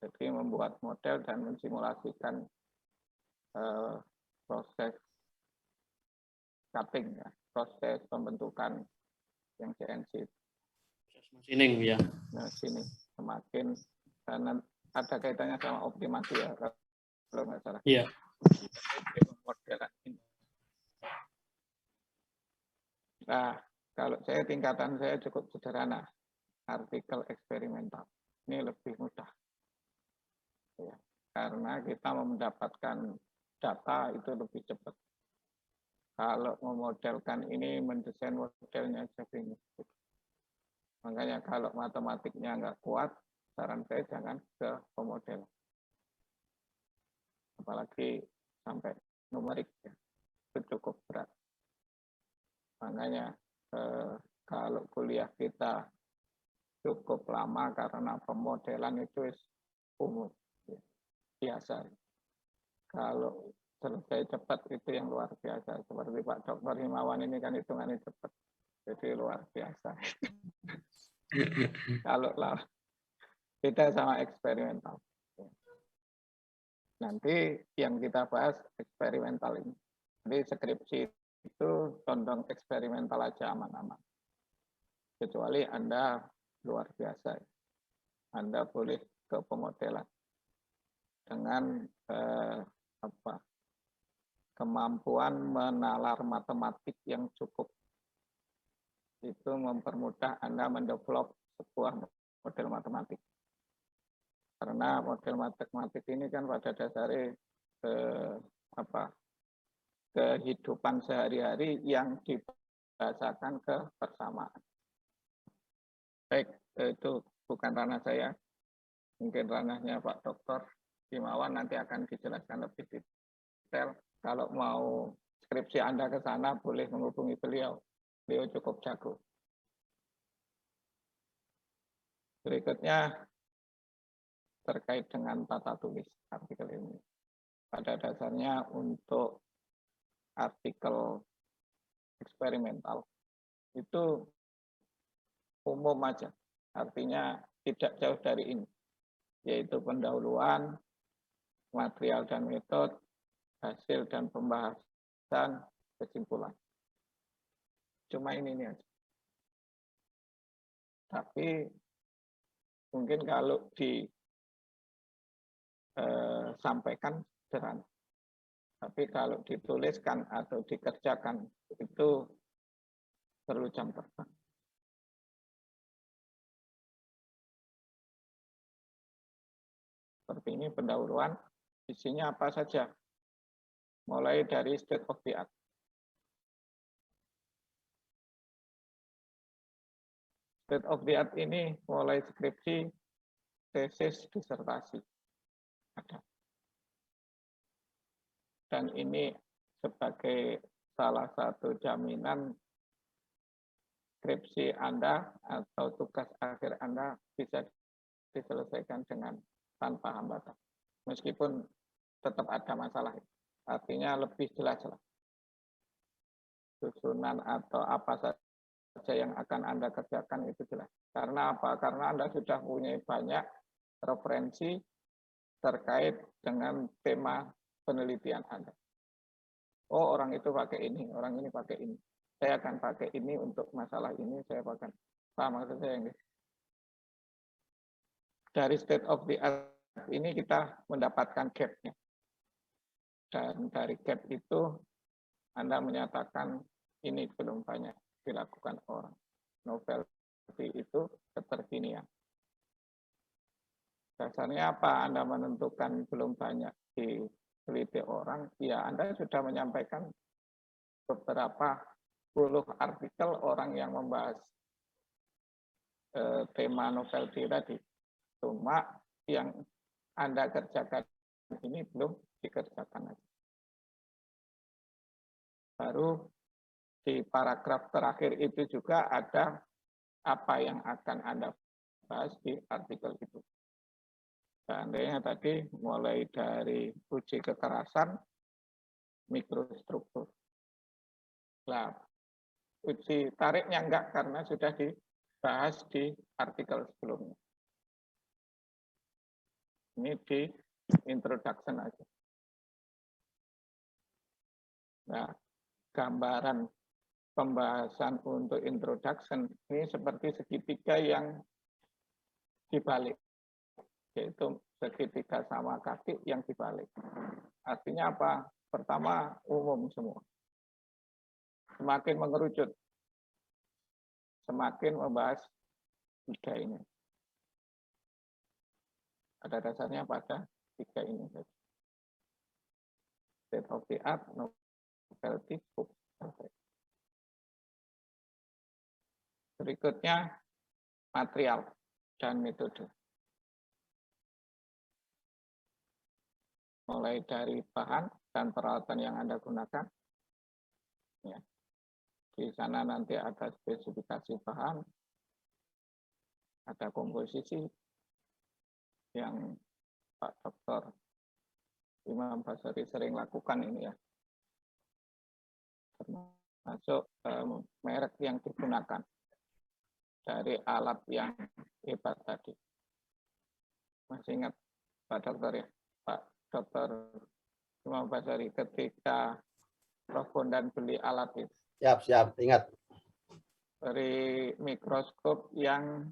Jadi membuat model dan mensimulasikan proses cutting, ya, proses pembentukan yang CNC. Machining ya. Nah, sini semakin dan ada kaitannya sama optimasi ya kalau nggak salah. Iya. Modelan ini. Nah, kalau saya tingkatan saya cukup sederhana, artikel eksperimental. Ini lebih mudah. Ya, karena kita mendapatkan data itu lebih cepat. Kalau memodelkan ini, mendesain modelnya jadi makanya kalau matematiknya nggak kuat, saran saya jangan ke pemodelan. Apalagi sampai numerik, ya. Itu cukup berat. Makanya kalau kuliah kita cukup lama karena pemodelan itu umum, ya, biasa. Kalau selesai cepat itu yang luar biasa. Seperti Pak Dr. Himawan ini kan hitungannya cepat. Jadi luar biasa. Kalau beda sama eksperimental. Nanti yang kita bahas eksperimental ini. Jadi skripsi itu condong eksperimental aja aman-aman. Kecuali Anda luar biasa. Anda boleh ke pemodelan dengan kemampuan menalar matematik yang cukup. Itu mempermudah Anda mendevelop sebuah model matematik. Karena model matematik ini kan pada dasarnya kehidupan sehari-hari yang dibahasakan ke persamaan. Baik, itu bukan ranah saya. Mungkin ranahnya Pak Dr. Himawan nanti akan dijelaskan lebih detail. Kalau mau skripsi Anda ke sana, boleh menghubungi beliau. Beliau cukup jago. Berikutnya terkait dengan tata tulis artikel ini. Pada dasarnya untuk artikel eksperimental itu umum aja. Artinya tidak jauh dari ini. Yaitu pendahuluan, material dan metode, hasil dan pembahasan, kesimpulan. Cuma ini aja. Tapi mungkin kalau disampaikan sederhana. Tapi kalau dituliskan atau dikerjakan itu perlu jam terbang. Seperti ini pendahuluan, isinya apa saja. Mulai dari state of the art. State of the art ini mulai skripsi, tesis, disertasi. Ada. Dan ini sebagai salah satu jaminan skripsi Anda atau tugas akhir Anda bisa diselesaikan dengan tanpa hambatan. Meskipun tetap ada masalah. Artinya lebih jelas. Susunan atau apa saja yang akan Anda kerjakan itu jelas. Karena apa? Karena Anda sudah punya banyak referensi terkait dengan tema penelitian Anda. Oh, orang itu pakai ini, orang ini pakai ini. Saya akan pakai ini untuk masalah ini, saya akan paham maksud saya ini. Dari state of the art ini kita mendapatkan gap-nya. Dan dari gap itu Anda menyatakan ini belum banyak dilakukan orang. Novelty itu keterkinian. Dasarnya apa Anda menentukan belum banyak diteliti orang? Ya, Anda sudah menyampaikan beberapa puluh artikel orang yang membahas tema novelty tadi. Cuma yang Anda kerjakan ini belum dikerjakan lagi. Baru di paragraf terakhir itu juga ada apa yang akan Anda bahas di artikel itu. Seandainya tadi mulai dari uji kekerasan, mikrostruktur. Nah, uji tariknya enggak karena sudah dibahas di artikel sebelumnya. Ini di introduction aja. Nah, gambaran pembahasan untuk introduction ini seperti segitiga yang dibalik, yaitu segitiga sama kaki yang dibalik. Artinya apa? Pertama, umum semua. Semakin mengerucut, semakin membahas tiga ini. Ada dasarnya pada tiga ini. State of the art, novelty, book. Berikutnya, material dan metode. Mulai dari bahan dan peralatan yang Anda gunakan. Ya. Di sana nanti ada spesifikasi bahan, ada komposisi yang Pak Dr. Imam Basari sering lakukan ini ya. Termasuk merek yang digunakan dari alat yang hebat tadi. Masih ingat Pak Dokter ya? Pak Dr. Imam Basari ketika Prof. Bondan beli alat itu. Siap, ingat. Dari mikroskop yang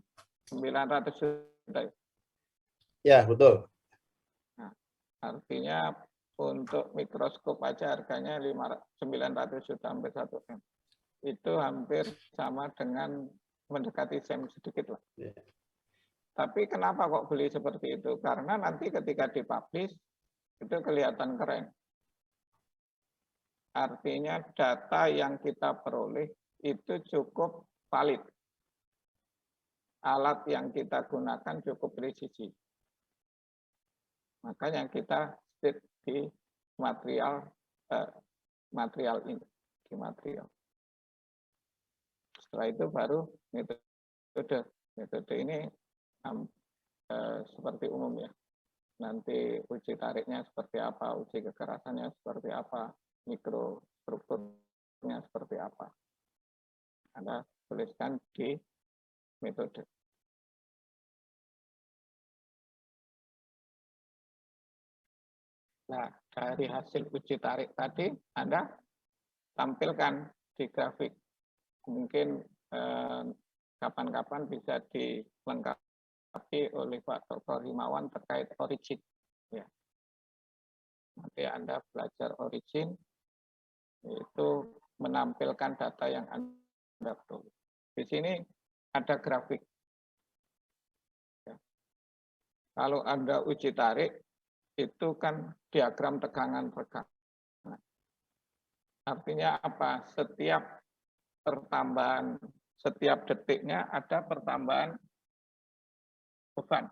900 juta. Ya, betul. Nah, artinya untuk mikroskop aja harganya 900 juta sampai 1 M. Itu hampir sama dengan mendekati SEM sedikit lah. Ya. Tapi kenapa kok beli seperti itu? Karena nanti ketika dipublish itu kelihatan keren. Artinya data yang kita peroleh itu cukup valid. Alat yang kita gunakan cukup presisi. Makanya kita state di material ini, di material. Setelah itu baru metode. Metode ini seperti umum ya. Nanti uji tariknya seperti apa, uji kekerasannya seperti apa, mikrostrukturnya seperti apa. Anda tuliskan di metode. Nah, dari hasil uji tarik tadi, Anda tampilkan di grafik. Mungkin kapan-kapan bisa dilengkapi oleh Pak Dr. Himawan terkait origin. Ya. Nanti Anda belajar origin, itu menampilkan data yang Anda perlu. Di sini ada grafik. Ya. Kalau Anda uji tarik, itu kan diagram tegangan-tegangan. Artinya apa? Setiap pertambahan, setiap detiknya ada pertambahan beban.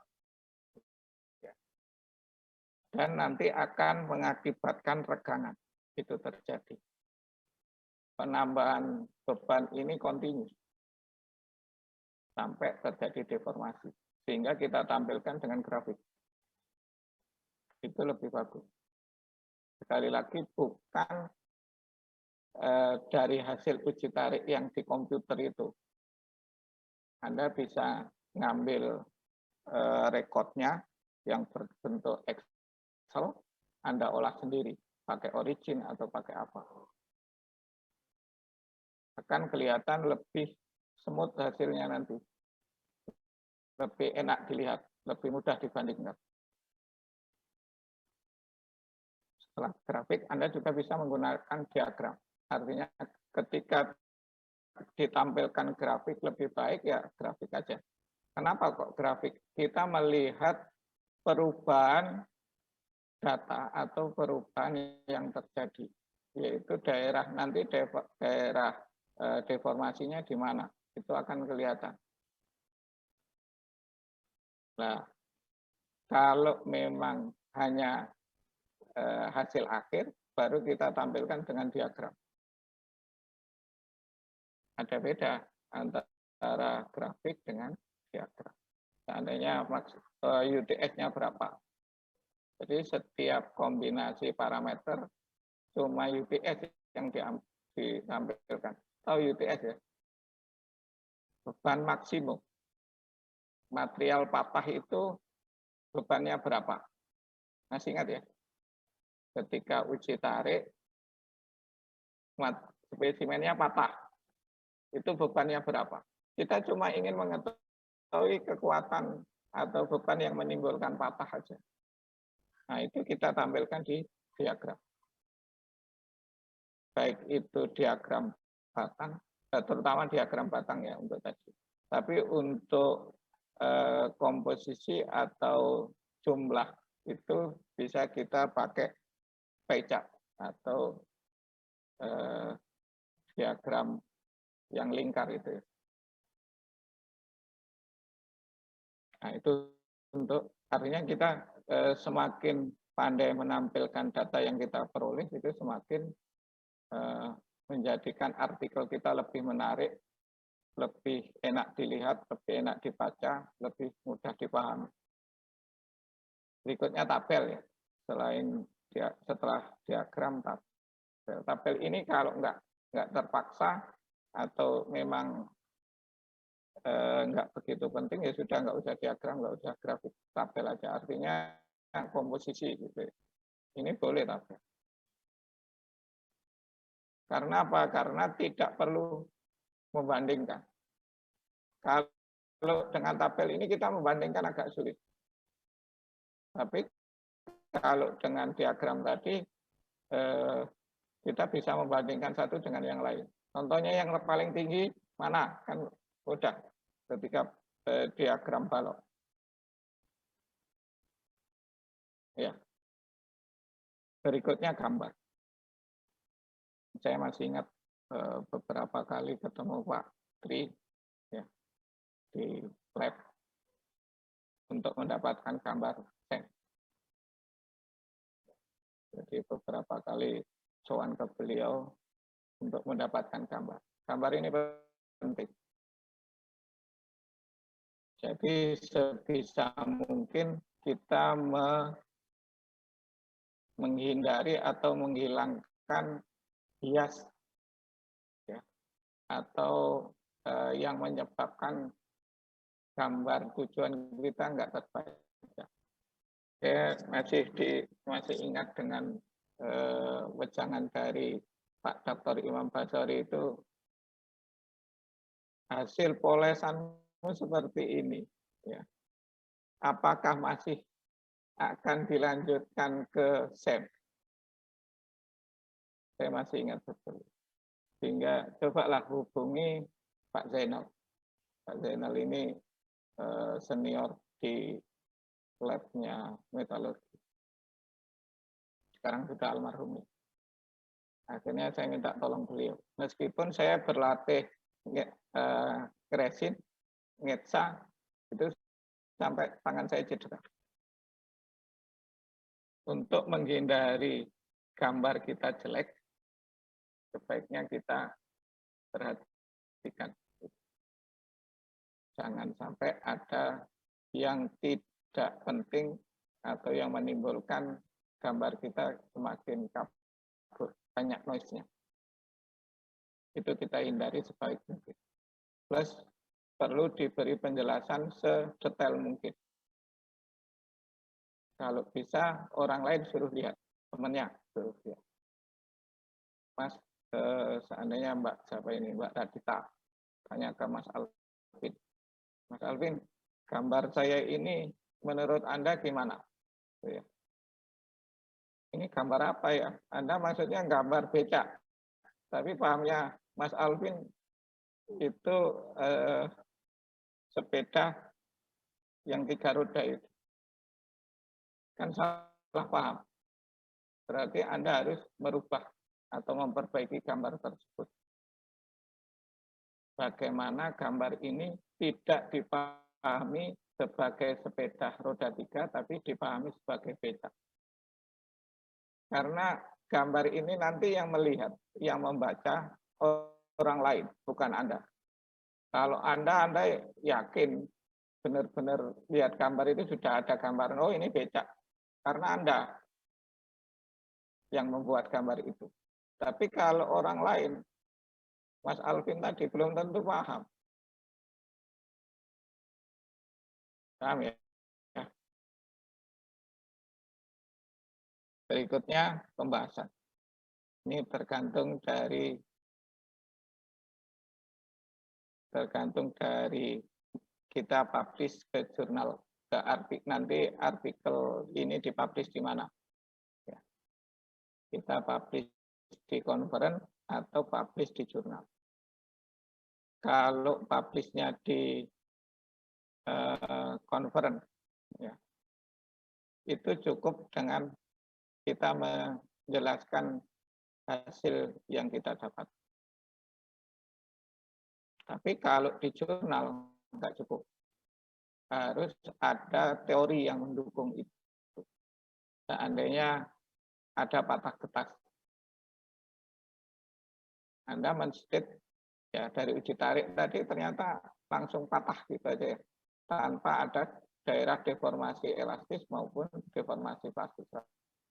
Dan nanti akan mengakibatkan regangan. Itu terjadi. Penambahan beban ini kontinu. Sampai terjadi deformasi. Sehingga kita tampilkan dengan grafik. Itu lebih bagus. Sekali lagi bukan dari hasil uji tarik yang di komputer itu. Anda bisa ngambil rekodnya yang berbentuk Excel, Anda olah sendiri, pakai origin atau pakai apa. Akan kelihatan lebih smooth hasilnya nanti. Lebih enak dilihat, lebih mudah dibandingkan. Setelah grafik, Anda juga bisa menggunakan diagram. Artinya ketika ditampilkan grafik lebih baik, ya grafik aja. Kenapa kok grafik? Kita melihat perubahan data atau perubahan yang terjadi. Yaitu daerah, nanti daerah deformasinya di mana. Itu akan kelihatan. Nah, kalau memang hanya hasil akhir, baru kita tampilkan dengan diagram. Ada beda antara grafik dengan diagram. Seandainya UTS-nya berapa. Jadi setiap kombinasi parameter cuma UTS yang ditampilkan. Tahu UTS ya? Beban maksimum. Material patah itu bebannya berapa? Masih ingat ya? Ketika uji tarik, spesimennya patah. Itu bebannya berapa? Kita cuma ingin mengetahui kekuatan atau beban yang menimbulkan patah saja. Nah, itu kita tampilkan di diagram. Baik itu diagram batang, terutama diagram batang ya untuk tadi. Tapi untuk komposisi atau jumlah itu bisa kita pakai pie chart atau diagram yang lingkar itu. Nah, itu untuk artinya kita semakin pandai menampilkan data yang kita peroleh, itu semakin menjadikan artikel kita lebih menarik, lebih enak dilihat, lebih enak dibaca, lebih mudah dipahami. Berikutnya tabel ya. Setelah diagram tabel. Tabel ini kalau nggak terpaksa atau memang nggak begitu penting ya sudah nggak usah diagram, nggak usah grafik, tabel aja. Artinya komposisi gitu. Ini boleh tabel. Karena apa? Karena tidak perlu membandingkan. Kalau dengan tabel ini kita membandingkan agak sulit. Tapi kalau dengan diagram tadi kita bisa membandingkan satu dengan yang lain. Contohnya yang paling tinggi mana? Kan mudah ketika diagram balok. Ya. Berikutnya gambar. Saya masih ingat beberapa kali ketemu Pak Tri ya, di lab untuk mendapatkan gambar sen. Jadi beberapa kali sowan ke beliau untuk mendapatkan gambar. Gambar ini penting. Jadi sebisa mungkin kita menghindari atau menghilangkan bias ya, atau yang menyebabkan gambar tujuan kita nggak terbaca. Saya masih ingat dengan wejangan dari Pak Dr. Imam Basori itu, hasil polesanmu seperti ini. Ya. Apakah masih akan dilanjutkan ke SEM? Saya masih ingat betul. Sehingga cobalah hubungi Pak Zainal. Pak Zainal ini senior di labnya metalurgi. Sekarang sudah almarhum. Akhirnya saya minta tolong beliau. Meskipun saya berlatih resin, ngetsa, itu sampai tangan saya cedera. Untuk menghindari gambar kita jelek, sebaiknya kita perhatikan. Jangan sampai ada yang tidak penting atau yang menimbulkan gambar kita semakin kabur, banyak noise-nya. Itu kita hindari sebaik mungkin. Plus perlu diberi penjelasan sedetail mungkin. Kalau bisa orang lain suruh lihat, temannya suruh lihat. Mas, seandainya Mbak siapa ini, Mbak Radita, tanya ke Mas Alvin. Mas Alvin, gambar saya ini menurut Anda gimana? Ini gambar apa ya? Anda maksudnya gambar becak. Tapi pahamnya Mas Alvin itu sepeda yang 3 roda itu. Kan salah paham. Berarti Anda harus merubah atau memperbaiki gambar tersebut. Bagaimana gambar ini tidak dipahami sebagai sepeda roda 3, tapi dipahami sebagai becak. Karena gambar ini nanti yang melihat, yang membaca orang lain, bukan Anda. Kalau Anda yakin benar-benar lihat gambar itu sudah ada gambar, oh ini becak. Karena Anda yang membuat gambar itu. Tapi kalau orang lain, Mas Alvin tadi belum tentu paham. Paham ya? Berikutnya pembahasan. Ini tergantung dari kita publish ke jurnal, ke artikel, nanti artikel ini dipublish di mana. Ya. Kita publish di conference atau publish di jurnal. Kalau publishnya di conference, ya, itu cukup dengan kita menjelaskan hasil yang kita dapat. Tapi kalau di jurnal nggak cukup. Harus ada teori yang mendukung itu. Seandainya ada patah kertas, Anda menstate ya dari uji tarik tadi ternyata langsung patah gitu aja ya, tanpa ada daerah deformasi elastis maupun deformasi plastis,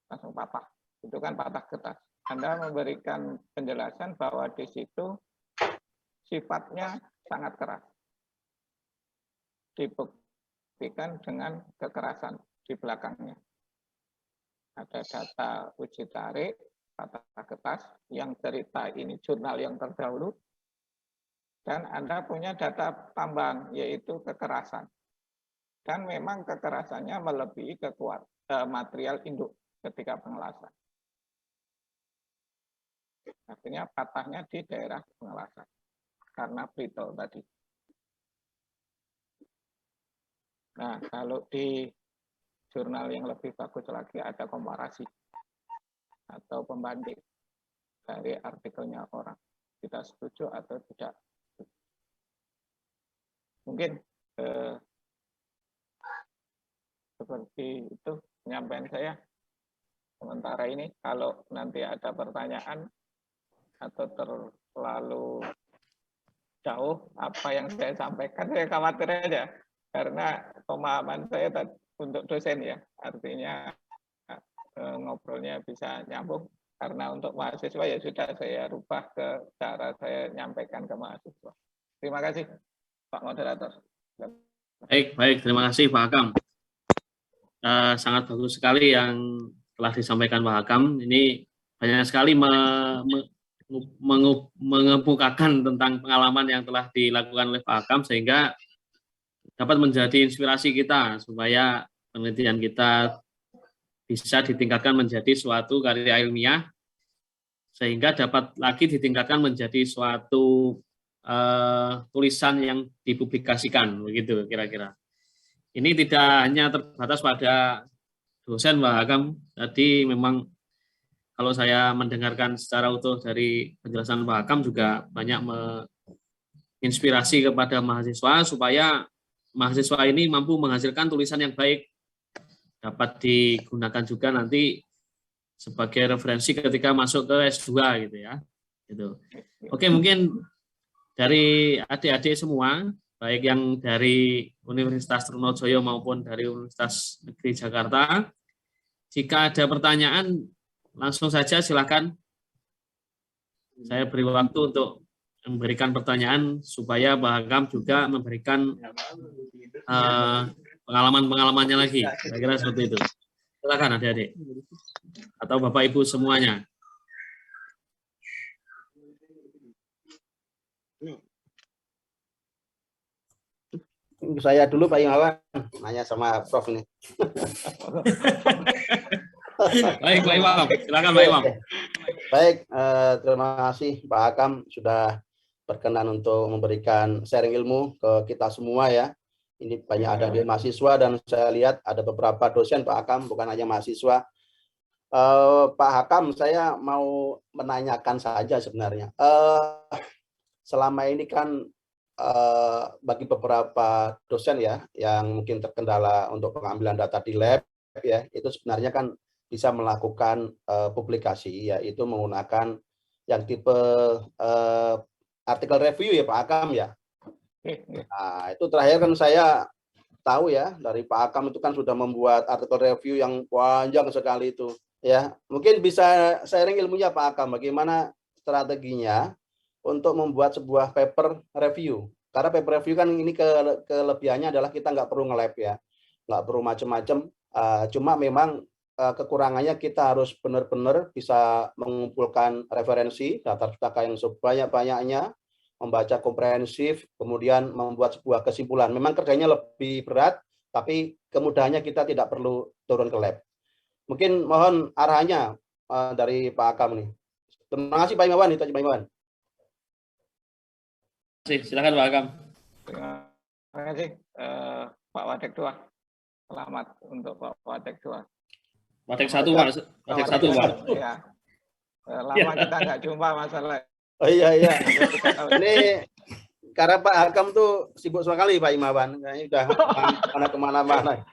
langsung patah. Itu kan patah kertas. Anda memberikan penjelasan bahwa di situ sifatnya sangat keras. Dibuktikan dengan kekerasan di belakangnya. Ada data uji tarik, patah kertas, yang cerita ini jurnal yang terdahulu, dan Anda punya data tambahan, yaitu kekerasan. Dan memang kekerasannya melebihi material induk ketika pengelasan. Artinya patahnya di daerah pengelasan, karena brittle tadi. Nah, kalau di jurnal yang lebih bagus lagi ada komparasi atau pembanding dari artikelnya orang. Kita setuju atau tidak. Mungkin seperti itu penyampaian saya. Sementara ini kalau nanti ada pertanyaan atau terlalu jauh apa yang saya sampaikan, saya khawatir aja. Karena pemahaman saya untuk dosen ya, artinya ngobrolnya bisa nyambung. Karena untuk mahasiswa ya sudah saya rubah ke cara saya nyampaikan ke mahasiswa. Terima kasih Pak Moderator. Baik, terima kasih Pak Hakam. Sangat bagus sekali yang telah disampaikan Pak Hakam. Ini banyak sekali mengemukakan tentang pengalaman yang telah dilakukan oleh Pak Hakam, sehingga dapat menjadi inspirasi kita supaya penelitian kita bisa ditingkatkan menjadi suatu karya ilmiah, sehingga dapat lagi ditingkatkan menjadi suatu tulisan yang dipublikasikan, begitu kira-kira. Ini tidak hanya terbatas pada dosen Pak Hakam. Tadi memang kalau saya mendengarkan secara utuh dari penjelasan Pak Hakam juga banyak menginspirasi kepada mahasiswa supaya mahasiswa ini mampu menghasilkan tulisan yang baik, dapat digunakan juga nanti sebagai referensi ketika masuk ke S2 gitu ya. Gitu. Oke, mungkin dari adik-adik semua, baik yang dari Universitas Trunojoyo maupun dari Universitas Negeri Jakarta, jika ada pertanyaan langsung saja silakan. Saya beri waktu untuk memberikan pertanyaan supaya Pak Hakam juga memberikan pengalaman-pengalamannya lagi. Saya kira seperti itu. Silakan adik-adik atau Bapak Ibu semuanya. Saya dulu Pak Imawan, nanya sama Prof ini. Baik, Pak Imam. Silakan Pak Imam. Baik, terima kasih Pak Hakam sudah berkenan untuk memberikan sharing ilmu ke kita semua ya. Ini banyak ada di mahasiswa dan saya lihat ada beberapa dosen Pak Hakam, bukan hanya mahasiswa. Pak Hakam, saya mau menanyakan saja sebenarnya. Selama ini kan bagi beberapa dosen ya, yang mungkin terkendala untuk pengambilan data di lab ya, itu sebenarnya kan bisa melakukan publikasi, yaitu menggunakan yang tipe artikel review ya Pak Hakam ya. Nah, itu terakhir kan saya tahu ya dari Pak Hakam itu kan sudah membuat artikel review yang panjang sekali itu ya. Mungkin bisa sharing ilmunya Pak Hakam bagaimana strateginya untuk membuat sebuah paper review. Karena paper review kan ini kelebihannya adalah kita nggak perlu nge-lab ya, nggak perlu macam-macam. Cuma memang kekurangannya kita harus benar-benar bisa mengumpulkan referensi, data pustaka yang sebanyak-banyaknya, membaca komprehensif, kemudian membuat sebuah kesimpulan. Memang kerjanya lebih berat, tapi kemudahannya kita tidak perlu turun ke lab. Mungkin mohon arahannya dari Pak Akam nih. Terima kasih Pak Imawan, itu aja Pak Imawan. Silakan Pak Akam. Terima kasih Pak Wadek 2. Selamat untuk Pak Wadek 2. Wadek 1 Pak. Wadek 1 Pak. Ya. Lama kita nggak jumpa masalah. Oh iya. Ini karena Pak Akam tuh sibuk sekali Pak Imawan, kayaknya udah kemana-mana.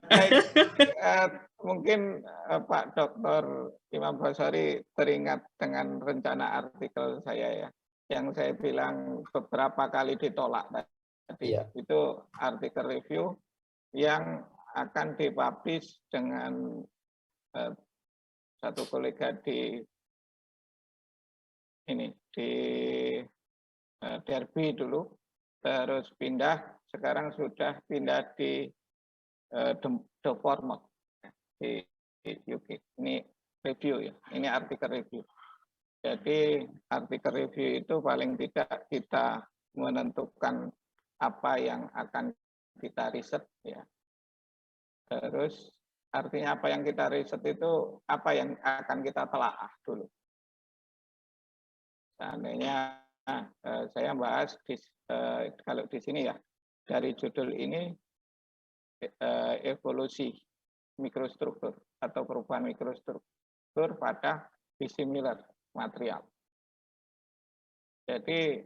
Baik, mungkin Pak Dr. Imam Basari teringat dengan rencana artikel saya ya, yang saya bilang beberapa kali ditolak tadi. Iya. Itu artikel review yang akan dipublish dengan satu kolega di Derby dulu, terus sekarang sudah pindah di The Format di UK. Ini review ya, ini artikel review. Jadi artikel review itu paling tidak kita menentukan apa yang akan kita riset ya. Terus artinya apa yang kita riset itu apa yang akan kita telaah dulu. Seandainya saya bahas kalau di sini ya, dari judul ini evolusi mikrostruktur atau perubahan mikrostruktur pada dissimilar material. Jadi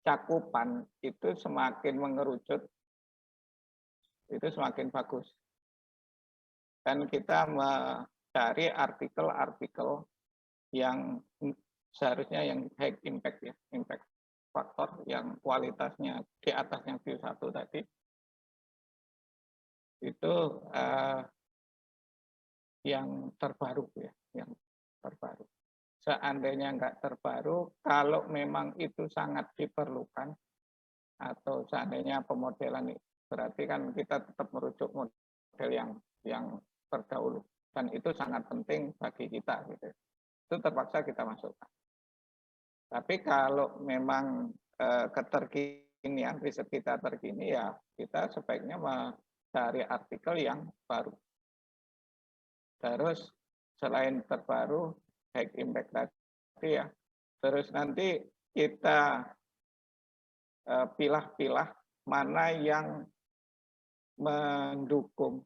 cakupan itu semakin mengerucut, itu semakin bagus. Dan kita mencari artikel-artikel yang seharusnya yang high impact ya, impact faktor yang kualitasnya di atasnya view 1 tadi, itu yang terbaru ya, yang terbaru. Seandainya enggak terbaru, kalau memang itu sangat diperlukan, atau seandainya pemodelan itu, berarti kan kita tetap merujuk model yang terdahulu, dan itu sangat penting bagi kita gitu. Itu terpaksa kita masukkan. Tapi kalau memang keterkinian, riset kita terkini, ya kita sebaiknya mencari artikel yang baru. Terus selain terbaru, high impact tadi ya, terus nanti kita pilah-pilah mana yang mendukung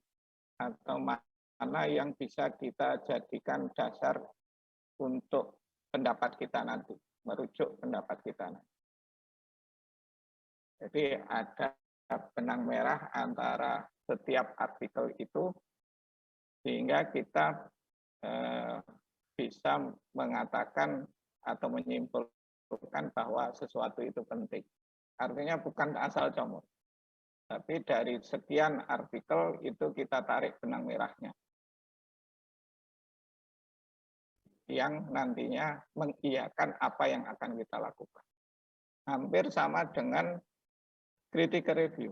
atau mana yang bisa kita jadikan dasar untuk pendapat kita nanti, merujuk pendapat kita nanti. Jadi ada benang merah antara setiap artikel itu sehingga kita bisa mengatakan atau menyimpulkan bahwa sesuatu itu penting. Artinya bukan asal comot, tapi dari sekian artikel itu kita tarik benang merahnya yang nantinya mengiyakan apa yang akan kita lakukan. Hampir sama dengan critical review.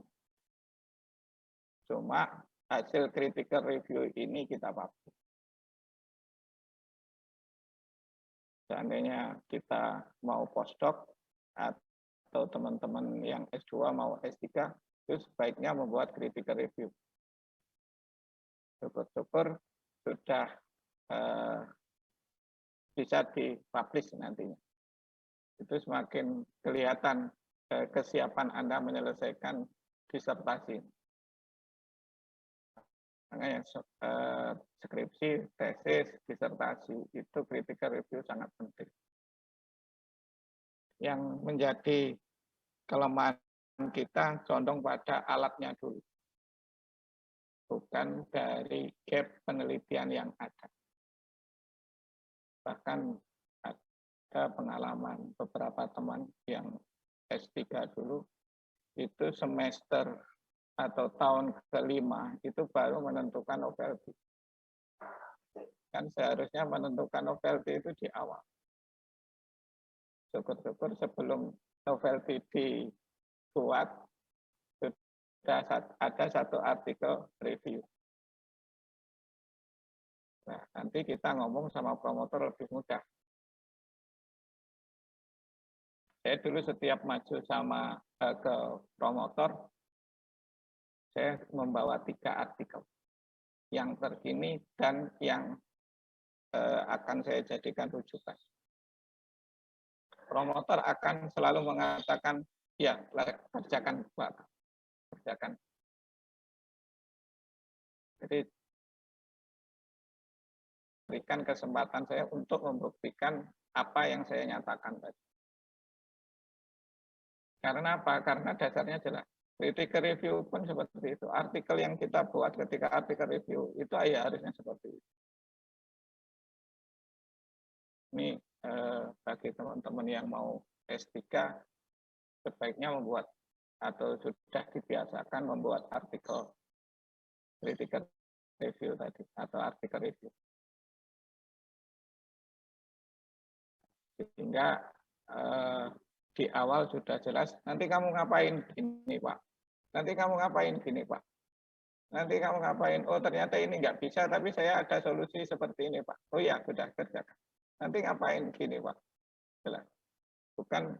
Cuma hasil critical review ini kita publish. Seandainya kita mau postdoc atau teman-teman yang S2 mau S3, itu sebaiknya membuat critical review. Syukur-syukur sudah bisa dipublish nantinya. Itu semakin kelihatan kesiapan Anda menyelesaikan disertasi. Makanya skripsi, tesis, disertasi itu critical review sangat penting. Yang menjadi kelemahan kita condong pada alatnya dulu, bukan dari gap penelitian yang ada. Bahkan ada pengalaman beberapa teman yang S3 dulu, itu semester atau tahun kelima itu baru menentukan novelty. Kan seharusnya menentukan novelty itu di awal. Syukur-syukur sebelum novelty dibuat, ada satu artikel review. Nah, nanti kita ngomong sama promotor lebih mudah. Saya dulu setiap maju sama ke promotor, saya membawa 3 artikel yang terkini dan yang akan saya jadikan rujukan. Promotor akan selalu mengatakan, ya, kerjakan Pak, kerjakan. Jadi berikan kesempatan saya untuk membuktikan apa yang saya nyatakan tadi. Karena apa? Karena dasarnya jelas. Critical review pun seperti itu. Artikel yang kita buat ketika artikel review itu ya harusnya seperti itu. Ini bagi teman-teman yang mau S3 sebaiknya membuat atau sudah dibiasakan membuat artikel critical review tadi atau artikel review. Sehingga di awal sudah jelas, nanti kamu ngapain gini Pak, nanti kamu ngapain gini Pak, nanti kamu ngapain, oh ternyata ini nggak bisa, tapi saya ada solusi seperti ini Pak, oh ya sudah kerjakan, nanti ngapain gini Pak, jelas. Bukan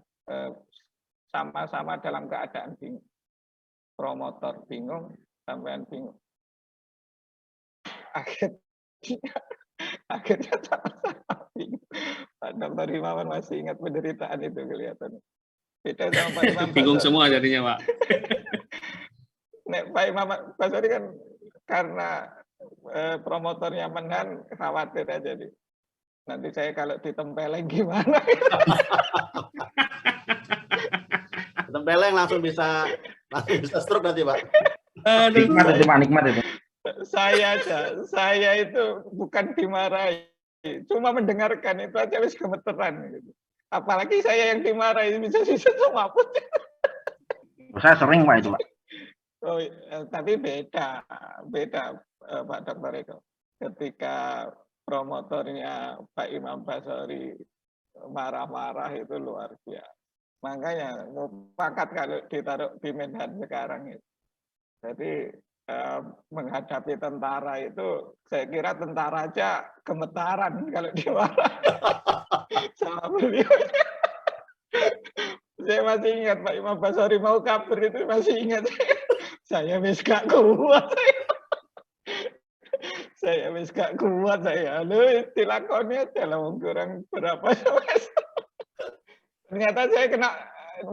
sama-sama dalam keadaan bingung, promotor bingung, sampean bingung, akhirnya sama-sama bingung. Pak Dr. Himawan masih ingat penderitaan itu kelihatan. Beda sama Pak Imam bingung Basori. semua jadinya Pak. Nek Pak Imam Basori kan karena promotornya menahan, khawatir aja nih. Nanti saya kalau ditempeleng gimana? Tempeleng langsung bisa stroke nanti Pak. Nikmat itu Pak, nikmat itu. Saya itu bukan dimarahi, cuma mendengarkan itu aja wis gemeteran gitu. Apalagi saya yang dimarahi bisa semua pun. Saya sering Pak itu Pak. Oh, tapi beda Pak Dr. Eko. Ketika promotornya Pak Imam Basori marah-marah itu luar biasa. Makanya mufakat kalau ditaruh di Menhan sekarang itu. Jadi menghadapi tentara itu, saya kira tentara aja gemetaran kalau dimarah sama beliau. Saya masih ingat Pak Imam Basori mau kabur itu, masih ingat. Saya wis gak kuat. Saya wis gak kuat saya. Lalu dilakonnya dalam kurang berapa semester. Ternyata saya kena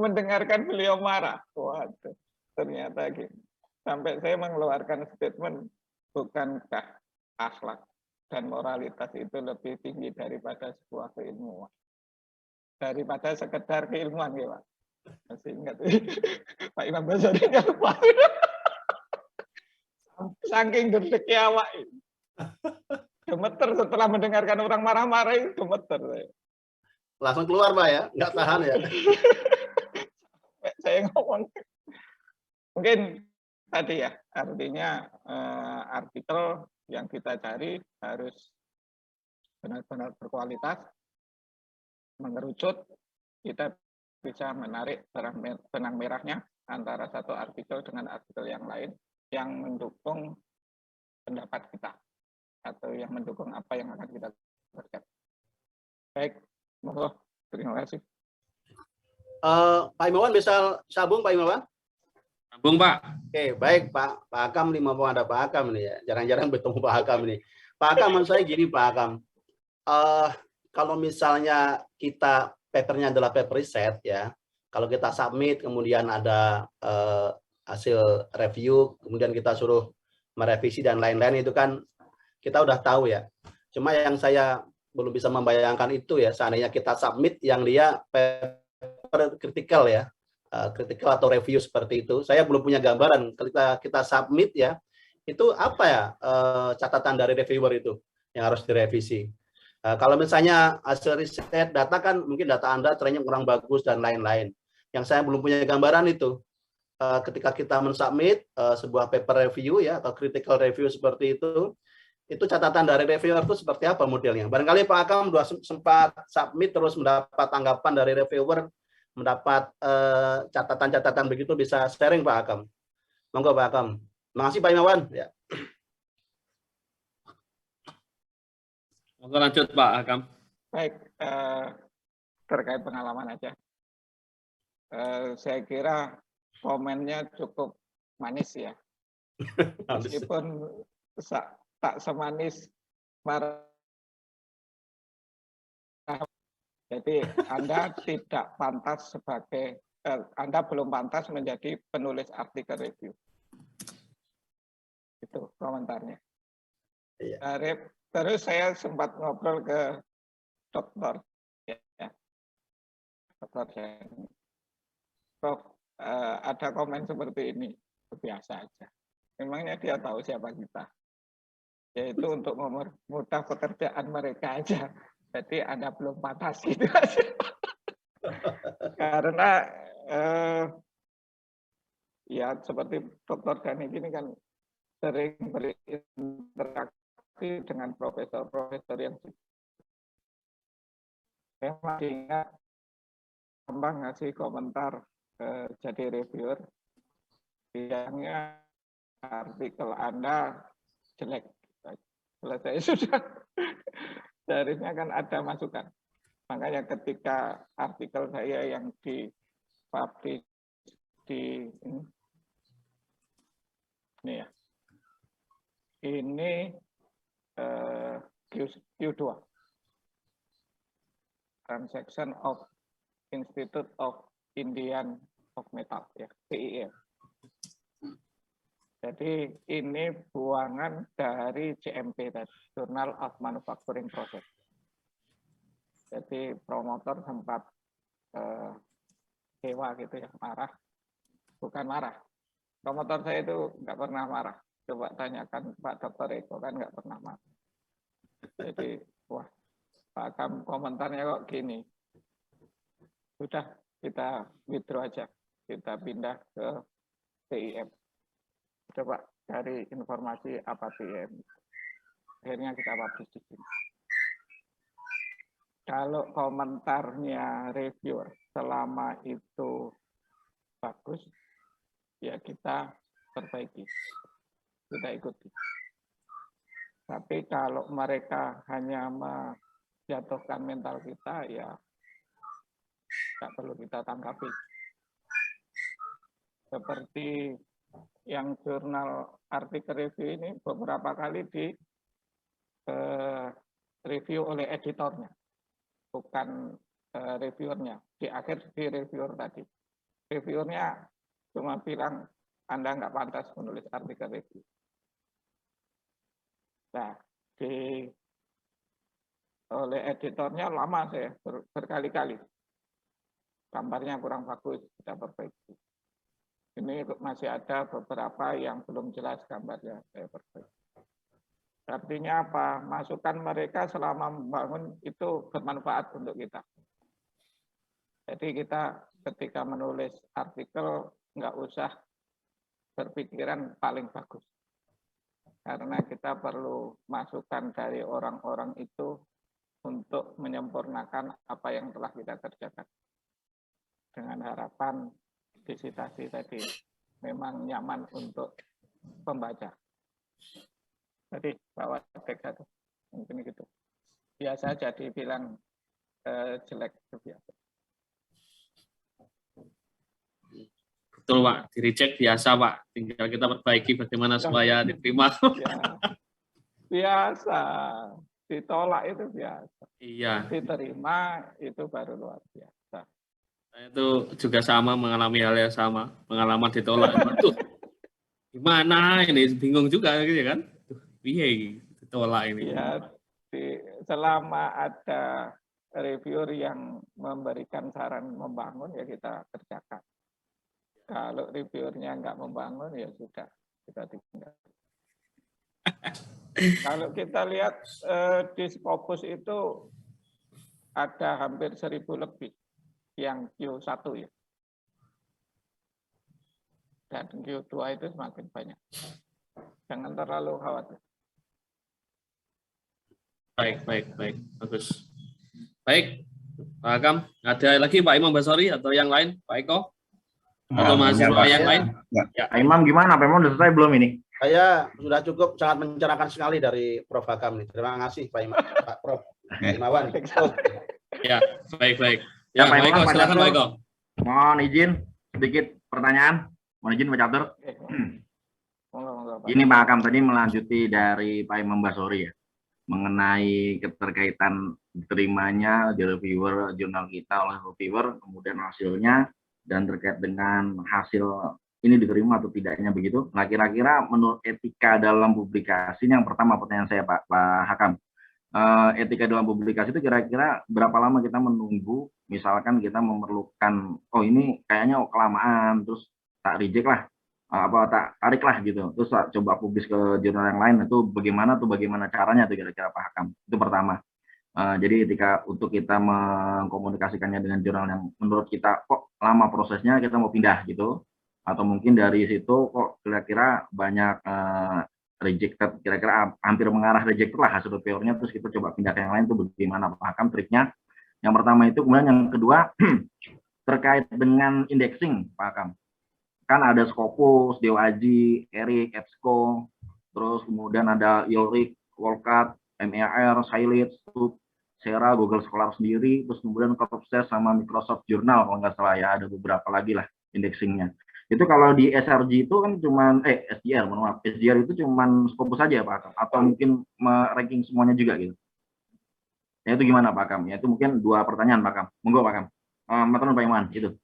mendengarkan beliau marah. Waduh, ternyata gitu. Sampai saya mengeluarkan statement, bukankah akhlak dan moralitas itu lebih tinggi daripada sebuah keilmuan, daripada sekedar keilmuan ya Pak. Masih ingat Pak Imam Basori lupa. Saking gedeknya awak, gemeter setelah mendengarkan orang marah-marah itu gemeter saya. Langsung keluar Pak ya, nggak tahan ya. Saya ngomong, mungkin tadi ya, artinya artikel yang kita cari harus benar-benar berkualitas, mengerucut, kita bisa menarik benang merahnya antara satu artikel dengan artikel yang lain yang mendukung pendapat kita atau yang mendukung apa yang akan kita kerjakan. Baik, monggo, terima kasih. Pak Imawan bisa sambung Pak Imawan? Sambung Pak. Oke, baik Pak Akam nih, mau ada Pak Akam nih ya. Jarang-jarang bertemu Pak Akam nih. Pak Akam, menurut saya gini Pak Akam. Kalau misalnya kita papernya adalah paper riset ya, kalau kita submit kemudian ada hasil review, kemudian kita suruh merevisi dan lain-lain, itu kan kita udah tahu ya. Cuma yang saya belum bisa membayangkan itu ya, seandainya kita submit yang dia paper kritikal ya, kritikal atau review seperti itu, saya belum punya gambaran. Ketika kita submit ya, itu apa ya catatan dari reviewer itu yang harus direvisi. Kalau misalnya hasil riset data kan mungkin data Anda trennya kurang bagus dan lain-lain. Yang saya belum punya gambaran itu ketika kita mensubmit sebuah paper review ya atau critical review seperti itu catatan dari reviewer itu seperti apa modelnya. Barangkali Pak Akam sudah sempat submit terus mendapat tanggapan dari reviewer, mendapat catatan-catatan begitu, bisa sharing Pak Akam. Monggo Pak Akam. Terima kasih Pak Imawan. Ya. Monggo lanjut Pak Akam. Baik, terkait pengalaman aja. Saya kira komennya cukup manis ya. Meskipun tak semanis marah. Jadi Anda tidak pantas sebagai, Anda belum pantas menjadi penulis artikel review. Itu komentarnya. Iya. Terus saya sempat ngobrol ke dokter, ya. Dokter, Prof, ada komen seperti ini, biasa aja. Memangnya dia tahu siapa kita? Yaitu untuk mempermudah pekerjaan mereka aja. Jadi Anda belum pantas gitu aja. Karena ya seperti Dr. Gani ini kan sering berinteraksi dengan profesor-profesor yang saya masih ingat Bambang ngasih komentar jadi reviewer, bilangnya artikel Anda jelek. Selesai sudah. Seharusnya kan ada masukan. Makanya ketika artikel saya yang dipublish di ini ya, ini Q2, Transaction of Institute of Indian of Metal, ya, CIM. Jadi ini buangan dari JMP, Journal of Manufacturing Process. Jadi promotor sempat kecewa gitu ya, marah. Bukan marah. Promotor saya itu nggak pernah marah. Coba tanyakan Pak Dr. Eko, kan nggak pernah marah. Jadi, wah, Pak Akam komentarnya kok gini. Sudah, kita withdraw aja. Kita pindah ke CIM. Coba cari informasi apa CIM. Akhirnya kita publish di sini. Kalau komentarnya reviewer selama itu bagus, ya kita perbaiki, kita ikuti. Tapi kalau mereka hanya menjatuhkan mental kita, ya tidak perlu kita tanggapi. Seperti yang jurnal artikel review ini beberapa kali di review oleh editornya, bukan reviewernya. Di akhir di reviewer tadi, reviewernya cuma bilang Anda nggak pantas menulis artikel review. Nah, oleh editornya lama saya berkali-kali, gambarnya kurang bagus, kita perbaiki. Ini masih ada beberapa yang belum jelas gambarnya, saya perbaiki. Artinya apa? Masukan mereka selama membangun itu bermanfaat untuk kita. Jadi kita ketika menulis artikel nggak usah berpikiran paling bagus. Karena kita perlu masukan dari orang-orang itu untuk menyempurnakan apa yang telah kita kerjakan. Dengan harapan disitasi tadi memang nyaman untuk pembaca. Jadi bawa teks satu, mungkin gitu. Biasa aja dibilang jelek itu biasa. Betul Pak, di-reject biasa Pak. Tinggal kita perbaiki bagaimana supaya diterima. Ya, biasa, ditolak itu biasa. Iya. Diterima itu baru luar biasa. Saya itu juga sama mengalami hal yang sama, pengalaman ditolak. Waduh, gimana ini? Bingung juga gitu kan? Piye ditolak ini? Ya, selama ada reviewer yang memberikan saran membangun ya kita kerjakan. Kalau reviewernya nggak membangun ya sudah kita tinggal. Kalau kita lihat di Scopus itu ada hampir 1.000 lebih yang Q1 ya. Dan Q2 itu semakin banyak. Jangan terlalu khawatir. Baik. Bagus. Baik, Pak Akam. Ada lagi Pak Imam Basori atau yang lain? Pak Eko? atau mahasiswa yang lain? Ya. Pak Imam gimana? Pak Imam udah selesai belum ini? Saya sudah cukup, sangat mencerahkan sekali dari Prof. Hakam nih. Terima kasih Pak Imam, Pak Prof. Imawan. Ya, baik. Ya, Ya, Pak Pak Imam, Eko, Pak silakan Pak Eko. Mohon izin sedikit pertanyaan. Mohon izin Pak Catur. Ini Pak Hakam tadi melanjuti dari Pak Imam Basori ya, mengenai keterkaitan diterimanya reviewer jurnal kita oleh reviewer, kemudian hasilnya, dan terkait dengan hasil ini diterima atau tidaknya begitu. Nah, kira-kira menurut etika dalam publikasi, yang pertama pertanyaan saya Pak Hakam, etika dalam publikasi itu kira-kira berapa lama kita menunggu, misalkan kita memerlukan, oh ini kayaknya kelamaan, terus tak reject lah, apa tak tarik lah gitu, terus coba publis ke jurnal yang lain, itu bagaimana caranya tuh kira-kira Pak Hakam? Itu pertama. Jadi ketika untuk kita mengkomunikasikannya dengan jurnal yang menurut kita kok lama prosesnya, kita mau pindah gitu, atau mungkin dari situ kok kira-kira banyak rejected, kira-kira hampir mengarah rejected lah hasil reviewernya, terus kita coba pindah ke yang lain, itu bagaimana Pak Hakam triknya? Yang pertama itu. Kemudian yang kedua terkait dengan indexing Pak Hakam, kan ada Scopus, DOAJ, ERIC, EBSCO, terus kemudian ada ILRIC, Worldcat, MEAR, Scilite, STUP, Sera, Google Scholar sendiri, terus kemudian Corpsess sama Microsoft Journal kalau nggak salah ya, ada beberapa lagi lah indexingnya. Itu kalau di SRG itu kan cuman SDR, maaf, SDR itu cuman Scopus saja Pak Hakam, atau mungkin ranking semuanya juga gitu. Ya itu gimana Pak Hakam? Ya itu mungkin dua pertanyaan Pak Hakam. Monggo Pak Hakam. Matron Pak Iman itu.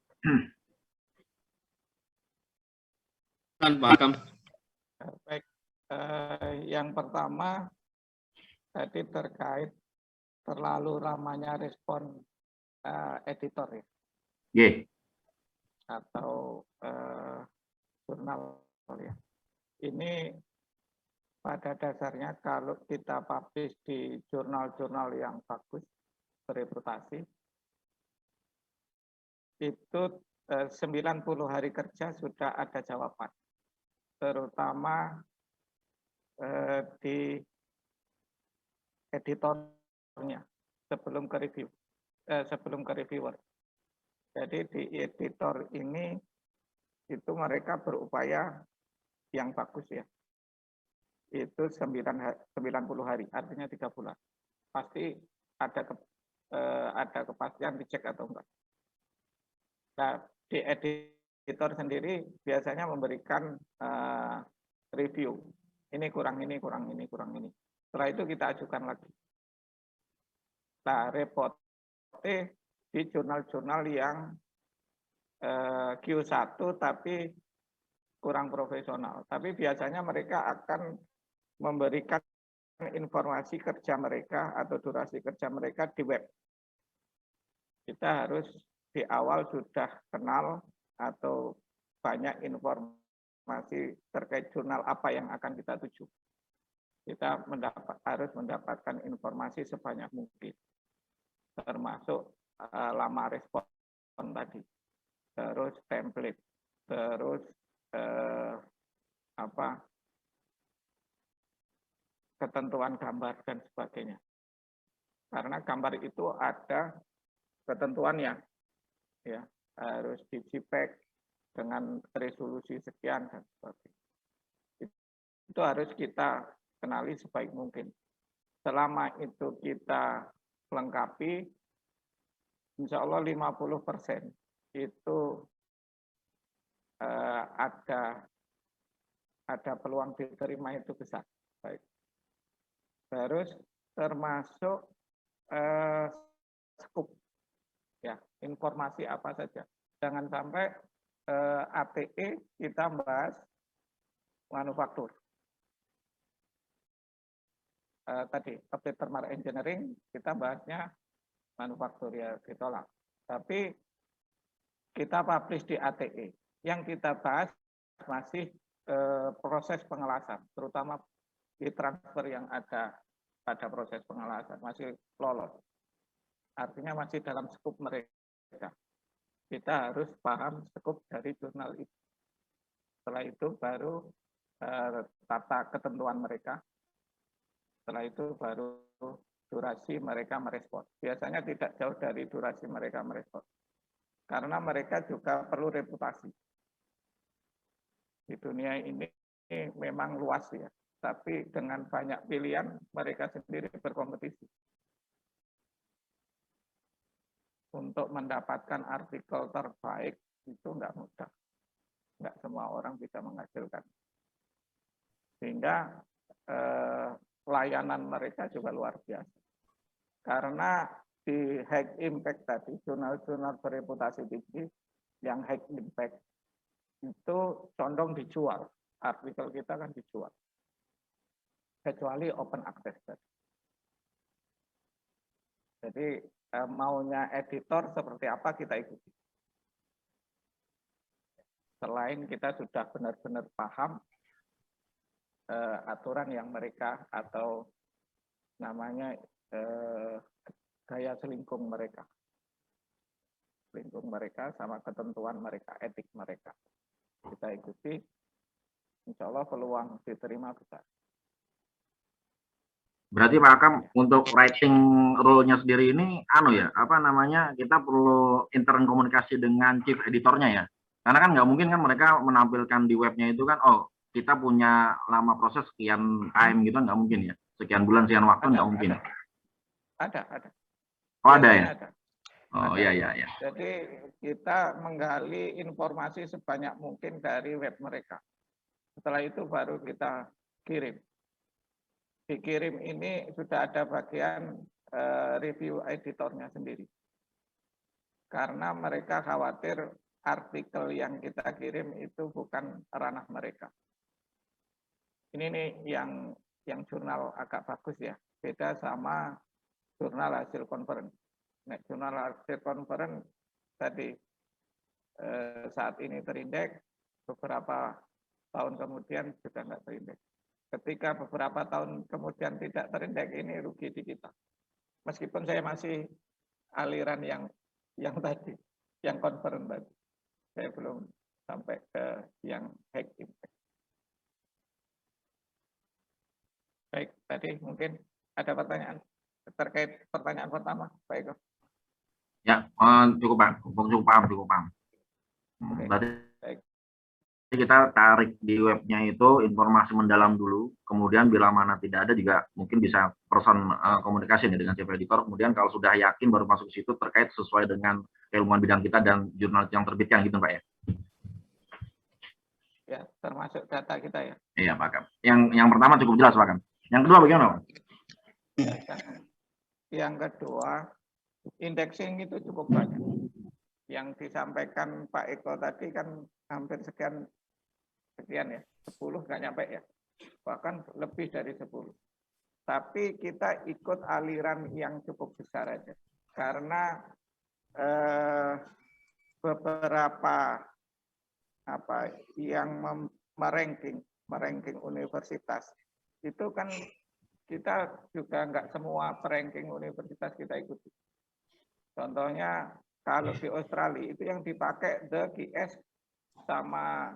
Kan Pak Hakam. Baik, yang pertama tadi terkait terlalu lamanya respon editor ya, atau jurnal ya. Ini pada dasarnya kalau kita publish di jurnal-jurnal yang bagus, bereputasi, itu 90 hari kerja sudah ada jawaban, terutama di editornya sebelum ke review, sebelum ke reviewer. Jadi di editor ini itu mereka berupaya yang bagus ya. Itu 90 hari, artinya 3 bulan. Pasti ada kepastian dicek atau enggak. Nah, di editor sendiri biasanya memberikan review. Ini kurang ini, kurang ini, kurang ini. Setelah itu kita ajukan lagi. Nah, repotnya di jurnal-jurnal yang Q1 tapi kurang profesional. Tapi biasanya mereka akan memberikan informasi kerja mereka atau durasi kerja mereka di web. Kita harus di awal sudah kenal atau banyak informasi terkait jurnal apa yang akan kita tuju. Kita harus mendapatkan informasi sebanyak mungkin, termasuk lama respon tadi, terus template, terus ketentuan gambar dan sebagainya. Karena gambar itu ada ketentuannya, ya harus di JPEG dengan resolusi sekian dan sebagainya. Itu harus kita kenali sebaik mungkin. Selama itu kita lengkapi, insya Allah 50% itu ada peluang diterima itu besar. Baik. Terus termasuk scoop, ya informasi apa saja. Jangan sampai ATE kita bahas manufaktur. Tadi update thermal engineering kita bahasnya manufaktur ya ditolak. Tapi kita publish di ATE. Yang kita bahas masih proses pengelasan, terutama di transfer yang ada pada proses pengelasan masih lolos. Artinya masih dalam skup mereka. Kita harus paham skup dari jurnal itu. Setelah itu baru tata ketentuan mereka. Setelah itu baru durasi mereka merespon. Biasanya tidak jauh dari durasi mereka merespon. Karena mereka juga perlu reputasi. Di dunia ini memang luas ya, tapi dengan banyak pilihan mereka sendiri berkompetisi untuk mendapatkan artikel terbaik. Itu nggak mudah, nggak semua orang bisa menghasilkan, sehingga layanan mereka juga luar biasa. Karena di High Impact tadi, jurnal-jurnal bereputasi tinggi yang High Impact itu condong dijual, artikel kita kan dijual, kecuali open access tadi. Jadi maunya editor seperti apa kita ikuti. Selain kita sudah benar-benar paham aturan yang mereka atau namanya gaya selingkung mereka sama ketentuan mereka, etik mereka. Kita ikuti, insya Allah peluang diterima besar. Berarti Pak Akam untuk writing role-nya sendiri ini kita perlu intern komunikasi dengan chief editornya ya. Karena kan nggak mungkin kan mereka menampilkan di webnya itu kan, oh kita punya lama proses sekian time gitu, nggak mungkin ya. Sekian bulan, sekian waktu nggak mungkin. Ada. Oh ada ya? Ada. Oh iya. Jadi kita menggali informasi sebanyak mungkin dari web mereka. Setelah itu baru kita kirim. Dikirim ini sudah ada bagian review editornya sendiri. Karena mereka khawatir artikel yang kita kirim itu bukan ranah mereka. Ini nih yang jurnal agak bagus ya. Beda sama jurnal hasil conference. Nah, jurnal hasil conference tadi saat ini terindeks, beberapa tahun kemudian sudah nggak terindeks. Ketika beberapa tahun kemudian tidak terindeks, ini rugi di kita. Meskipun saya masih aliran yang tadi, yang conference tadi, saya belum sampai ke yang High Impact. Baik, tadi mungkin ada pertanyaan terkait pertanyaan pertama, Pak Eko. Ya, cukup paham. Berarti kita tarik di webnya itu informasi mendalam dulu, kemudian bila mana tidak ada juga mungkin bisa person komunikasi nih dengan chief editor, kemudian kalau sudah yakin baru masuk ke situ terkait sesuai dengan keilmuan bidang kita dan jurnal yang terbitkan gitu Pak ya. Ya, termasuk data kita ya. Iya Pak Akam. Yang pertama cukup jelas Pak Akam. Yang kedua bagaimana Pak? Yang kedua, indexing itu cukup banyak. Yang disampaikan Pak Eko tadi kan hampir sekian ya, 10 nggak nyampe ya, bahkan lebih dari 10. Tapi kita ikut aliran yang cukup besar aja, karena beberapa yang meranking universitas itu kan kita juga nggak semua ranking universitas kita ikuti. Contohnya kalau di Australia itu yang dipakai The QS sama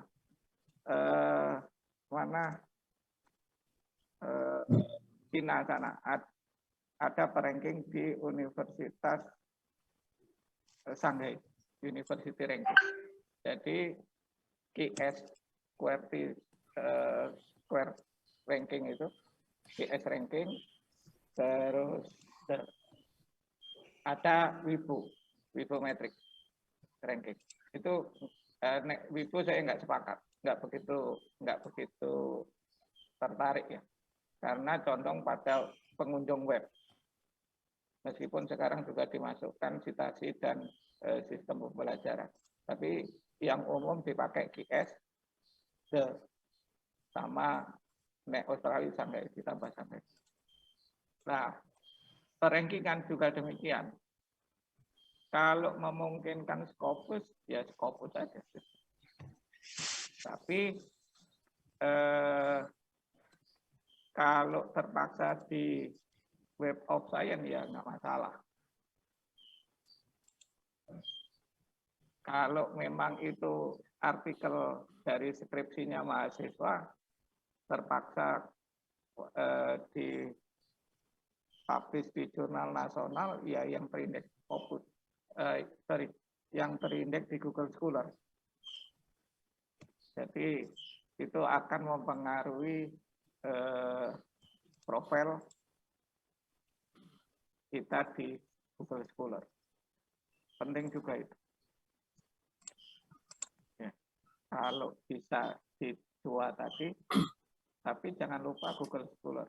Cina sana ada ranking di Universitas Shanghai, University Ranking. Jadi QS Square Ranking itu, QS Ranking, terus ada Wibometric Ranking. Itu Wibo saya nggak sepakat, nggak begitu tertarik ya, karena condong pada pengunjung web. Meskipun sekarang juga dimasukkan citasi dan sistem pembelajaran, tapi yang umum dipakai QS sama Australia sampai ditambah sampai. Nah, perankingan juga demikian. Kalau memungkinkan Scopus, ya Scopus saja. Tapi kalau terpaksa di Web of Science ya nggak masalah. Kalau memang itu artikel dari skripsinya mahasiswa, terpaksa di publish di jurnal nasional, ya yang terindeks Scopus. Yang terindeks di Google Scholar. Jadi itu akan mempengaruhi profil kita di Google Scholar. Penting juga itu. Ya. Kalau bisa di dua tadi, tapi jangan lupa Google Scholar.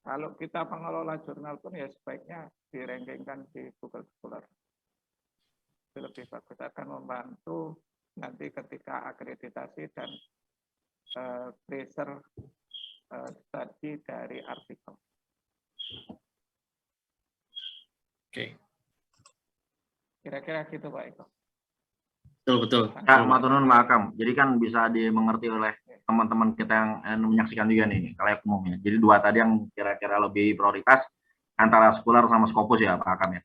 Kalau kita pengelola jurnal pun ya sebaiknya dirankingkan di Google Scholar. Itu lebih bagus, akan membantu nanti ketika akreditasi dan research study dari artikel. Oke. Kira-kira gitu Pak Eko. Betul. Ya, matur nuwun Pak Akam. Jadi kan bisa dimengerti oleh teman-teman kita yang menyaksikan juga nih, kalayak umumnya. Jadi dua tadi yang kira-kira lebih prioritas antara Scholar sama Scopus ya Pak Akam ya.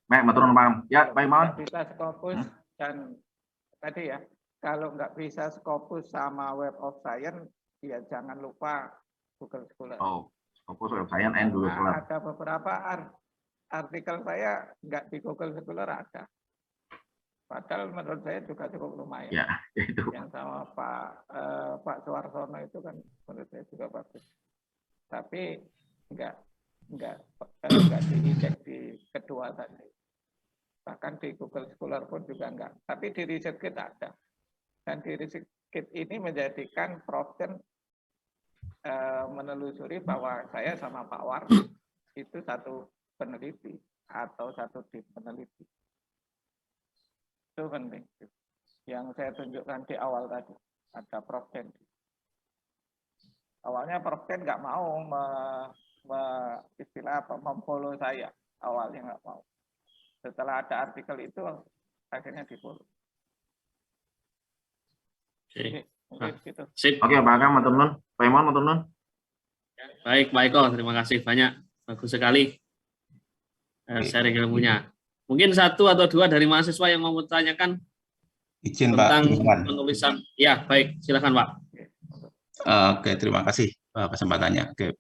Baik, matur nuwun Pak Akam. Ya, Pak Imawan. Bisa Scopus dan tadi ya, kalau nggak bisa Scopus sama Web of Science, ya jangan lupa Google Scholar. Oh, Scopus, Web Science, and Google Scholar. Ada beberapa artikel saya nggak di Google Scholar ada. Padahal menurut saya juga cukup lumayan. Ya, itu. Yang sama Pak Suarsono itu kan menurut saya juga bagus. Tapi nggak diinjek di kedua tadi. Bahkan di Google Scholar pun juga enggak. Tapi di ResearchGate ada. Dan di ResearchGate ini menjadikan Prof. Menelusuri bahwa saya sama Pak War itu satu peneliti atau satu tim peneliti. Itu penting. Yang saya tunjukkan di awal tadi, ada Prof. Awalnya Prof. nggak mau memfollow saya. Awalnya nggak mau. Setelah ada artikel itu, akhirnya di-follow. Oke. Gitu. Sip. Oke, Pak Akam, matur nuwun. Pak Imawan, matur nuwun. Baik, Pak Eko, terima kasih banyak. Bagus sekali sharing ilmunya. Mungkin satu atau dua dari mahasiswa yang mau bertanyakan tentang penulisan. Ya, baik, silakan Pak. Oke, terima kasih kesempatannya. Oke,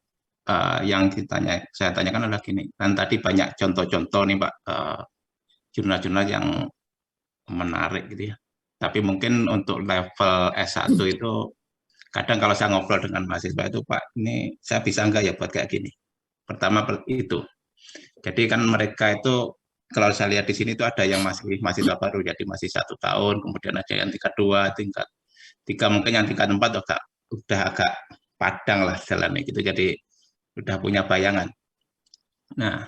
yang saya tanyakan adalah gini, kan tadi banyak contoh-contoh nih Pak, jurnal-jurnal yang menarik gitu ya. Tapi mungkin untuk level S1 itu kadang kalau saya ngobrol dengan mahasiswa itu Pak, ini saya bisa enggak ya buat kayak gini. Pertama itu. Jadi kan mereka itu kalau saya lihat di sini itu ada yang masih mahasiswa baru, jadi masih 1 tahun, kemudian ada yang tingkat 2, tingkat 3, mungkin yang tingkat 4 udah agak padang lah jalannya gitu, jadi udah punya bayangan. Nah,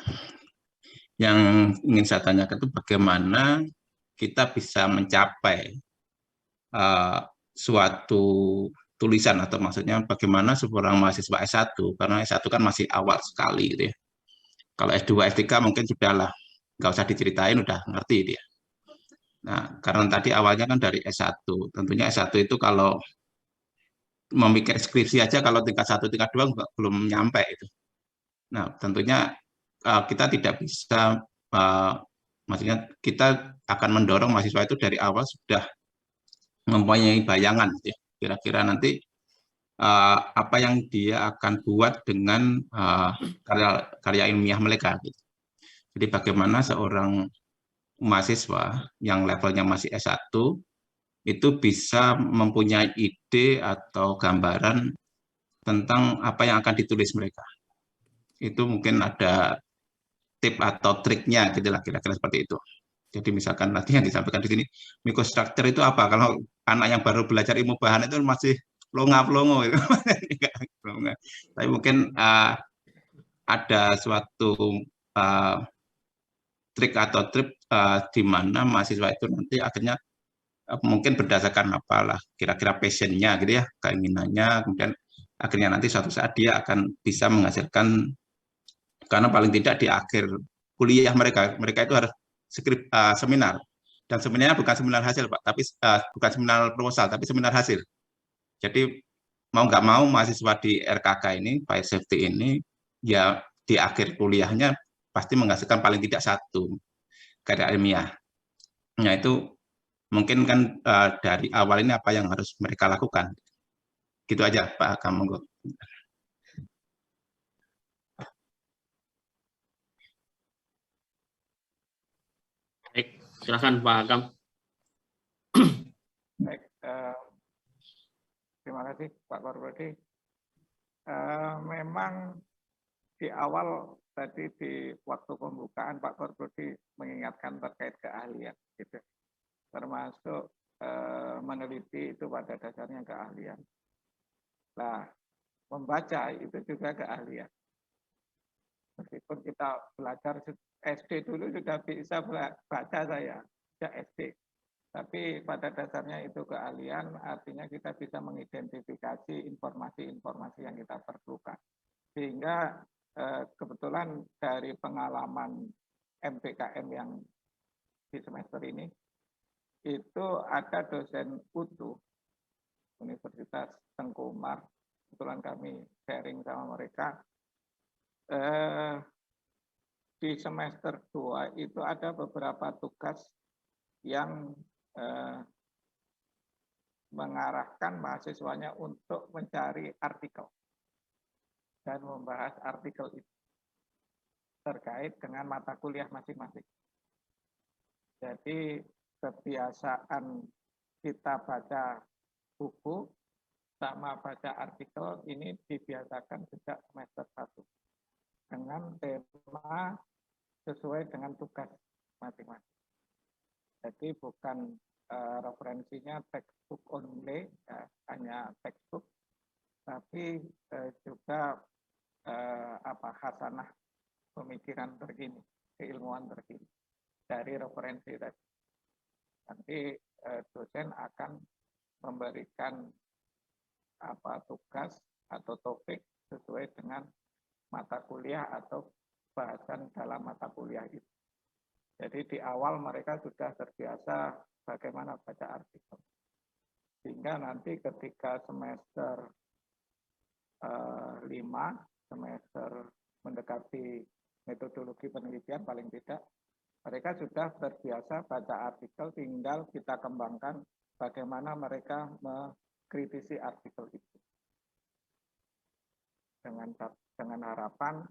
yang ingin saya tanyakan itu bagaimana kita bisa mencapai suatu tulisan, atau maksudnya bagaimana seorang mahasiswa S1, karena S1 kan masih awal sekali gitu ya. Kalau S2, S3 mungkin sudahlah, nggak usah diceritain, udah ngerti dia. Nah, karena tadi awalnya kan dari S1, tentunya S1 itu kalau memikir skripsi aja, kalau tingkat 1, tingkat 2 belum nyampe itu. Nah, tentunya kita tidak bisa, maksudnya kita akan mendorong mahasiswa itu dari awal sudah mempunyai bayangan, gitu ya. Kira-kira nanti apa yang dia akan buat dengan karya ilmiah mereka. Gitu. Jadi bagaimana seorang mahasiswa yang levelnya masih S1 itu bisa mempunyai ide atau gambaran tentang apa yang akan ditulis mereka. Itu mungkin ada tip atau triknya, gitu lah, kira-kira seperti itu. Jadi misalkan nanti yang disampaikan di sini, microstructure itu apa? Kalau anak yang baru belajar ilmu bahan itu masih longa-longo, gitu. Tapi mungkin ada suatu trik atau trip di mana mahasiswa itu nanti akhirnya mungkin berdasarkan apalah kira-kira passionnya gitu ya, keinginannya, kemudian akhirnya nanti suatu saat dia akan bisa menghasilkan, karena paling tidak di akhir kuliah mereka itu harus seminar, dan sebenarnya bukan seminar hasil Pak, tapi bukan seminar proposal, tapi seminar hasil. Jadi mau nggak mau mahasiswa di RKK ini, Fire Safety ini, ya di akhir kuliahnya pasti menghasilkan paling tidak 1 karya ilmiah. Nah itu mungkin kan dari awal ini apa yang harus mereka lakukan. Gitu aja Pak Akam. Baik, silakan Pak Akam. kasih Pak Korprodi. Memang di awal tadi di waktu pembukaan Pak Korprodi mengingatkan terkait keahlian, gitu. Termasuk meneliti itu pada dasarnya keahlian. Nah, membaca itu juga keahlian. Meskipun kita belajar SD dulu sudah bisa baca saya, sejak SD. Tapi pada dasarnya itu keahlian, artinya kita bisa mengidentifikasi informasi-informasi yang kita perlukan. Sehingga kebetulan dari pengalaman MPKM yang di semester ini, itu ada dosen UTU, Universitas Tengku Umar, kebetulan kami sharing sama mereka, di semester 2 itu ada beberapa tugas yang mengarahkan mahasiswanya untuk mencari artikel dan membahas artikel itu terkait dengan mata kuliah masing-masing. Jadi kebiasaan kita baca buku sama baca artikel ini dibiasakan sejak semester 1 dengan tema sesuai dengan tugas masing-masing. Jadi bukan referensinya textbook only, ya, hanya textbook, tapi juga khasanah pemikiran terkini, keilmuan terkini dari referensi tadi. Nanti dosen akan memberikan tugas atau topik sesuai dengan mata kuliah atau bahasan dalam mata kuliah itu. Jadi di awal mereka sudah terbiasa bagaimana baca artikel. Sehingga nanti ketika semester 5, semester mendekati metodologi penelitian paling tidak, mereka sudah terbiasa baca artikel, tinggal kita kembangkan bagaimana mereka mengkritisi artikel itu. Dengan harapan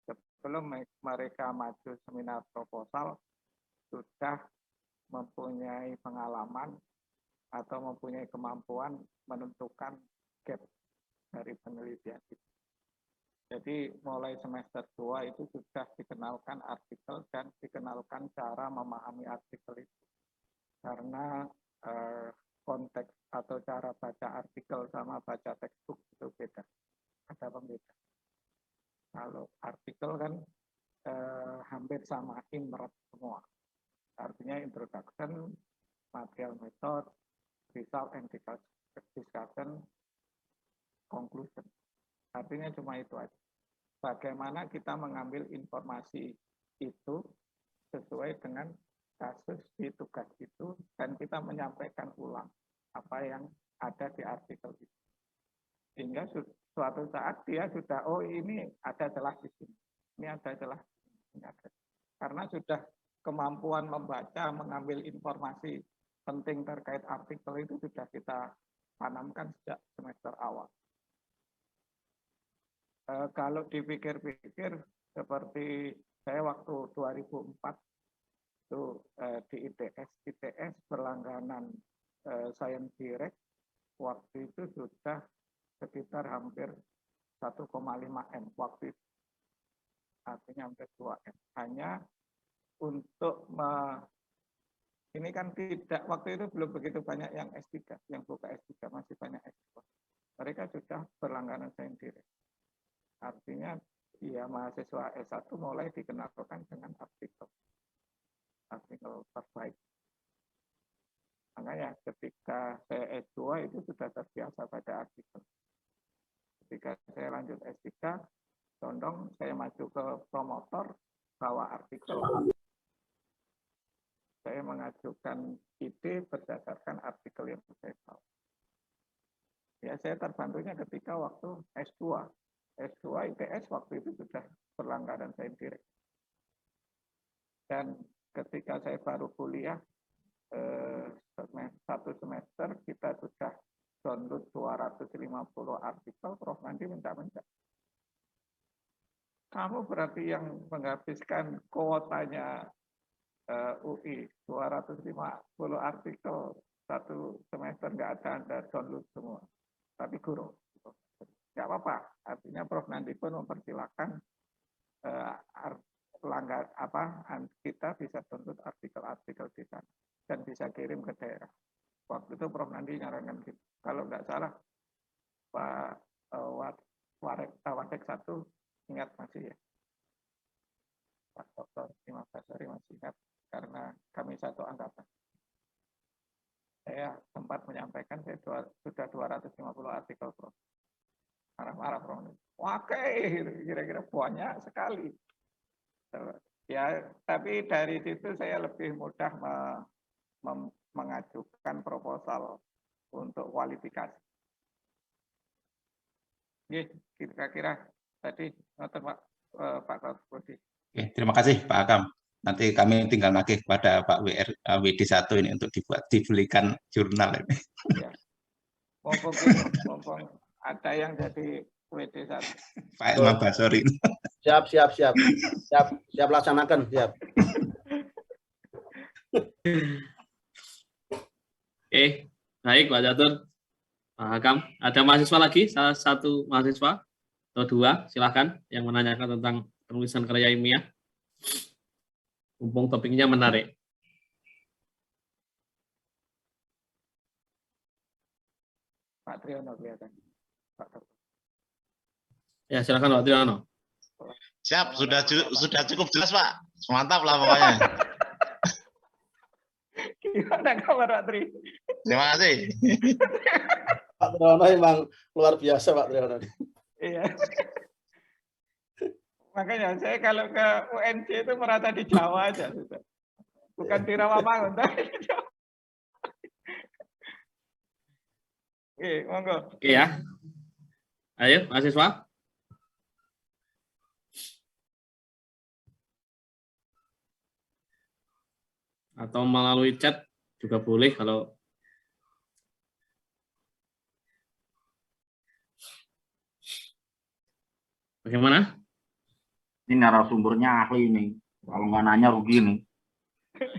sebelum mereka maju seminar proposal sudah mempunyai pengalaman atau mempunyai kemampuan menentukan gap dari penelitian itu. Jadi mulai semester 2 itu sudah dikenalkan artikel dan dikenalkan cara memahami artikel itu. Karena konteks atau cara baca artikel sama baca textbook itu beda, ada pembeda. Kalau artikel kan hampir sama, inrat semua. Artinya introduction, material method, result and discussion, conclusion. Artinya cuma itu aja. Bagaimana kita mengambil informasi itu sesuai dengan kasus di tugas itu dan kita menyampaikan ulang apa yang ada di artikel itu. Sehingga suatu saat dia sudah, oh ini ada celah di sini, ini ada celah di sini, ada. Karena sudah kemampuan membaca, mengambil informasi penting terkait artikel itu sudah kita tanamkan sejak semester awal. Kalau dipikir-pikir seperti saya waktu 2004 itu di ITS berlangganan Science Direct, waktu itu sudah sekitar hampir 1,5 M waktu itu. Artinya hampir 2 M. Hanya untuk ini kan tidak, waktu itu belum begitu banyak yang S3, yang buka S3 masih banyak S2. Mereka sudah berlangganan Science Direct. Artinya ya mahasiswa S1 mulai dikenalkan dengan artikel terbaik. Makanya ketika saya S2 itu sudah terbiasa pada artikel. Ketika saya lanjut S3, condong saya maju ke promotor, bawa artikel. Saya mengajukan ide berdasarkan artikel yang saya tahu. Ya, saya terbantunya ketika waktu S2. S2 ITS waktu itu sudah berlangganan Science Direct. Dan ketika saya baru kuliah, satu semester kita sudah download 250 artikel, Prof. Nandi minta-minta. Kamu berarti yang menghabiskan kuotanya UI 250 artikel satu semester nggak ada Anda download semua. tapi guru. Nggak apa-apa, artinya Prof Nandi pun mempersilahkan kita bisa tuntut artikel-artikel di sana dan bisa kirim ke daerah. Waktu itu Prof Nandi nyarankan gitu. Kalau nggak salah Pak Wadek 1 ingat masih ya, Pak Dr. Imam Basari masih ingat karena kami satu angkatan. Saya sempat menyampaikan saya sudah 250 artikel Prof. Marah-marah Prof. Oke, kira-kira banyak sekali. Ya, tapi dari situ saya lebih mudah mengajukan proposal untuk kualifikasi. Kira-kira tadi Pak Budi. Oke, terima kasih Pak Akam. Nanti kami tinggal nagih kepada Pak WD1 ini untuk dibelikan jurnal ini. Ya. Mumpung ada yang jadi WD1. Pak Imam Basori. Siap laksanakan, siap. Oke, baik Pak Catur, Pak Hakam. Ada mahasiswa lagi, salah satu mahasiswa atau dua, silahkan yang menanyakan tentang penulisan karya ilmiah. Mumpung topiknya menarik. Pak Triyono kelihatan. Ya, silakan Pak Triyono. Siap, sudah cukup jelas Pak. Mantap lah pokoknya. Gimana kabar Pak Tri? Terima kasih. Pak Triyono memang luar biasa Pak Triyono. Iya. Makanya saya kalau ke UNJ itu merasa di Jawa aja, sudah. Bukan di Rawamangun, tapi di Jawa. Oke, monggo. Oke ya. Ayo, mahasiswa. Atau melalui chat juga boleh kalau bagaimana? Ini narasumbernya ahli nih. Kalau nggak nanya rugi nih.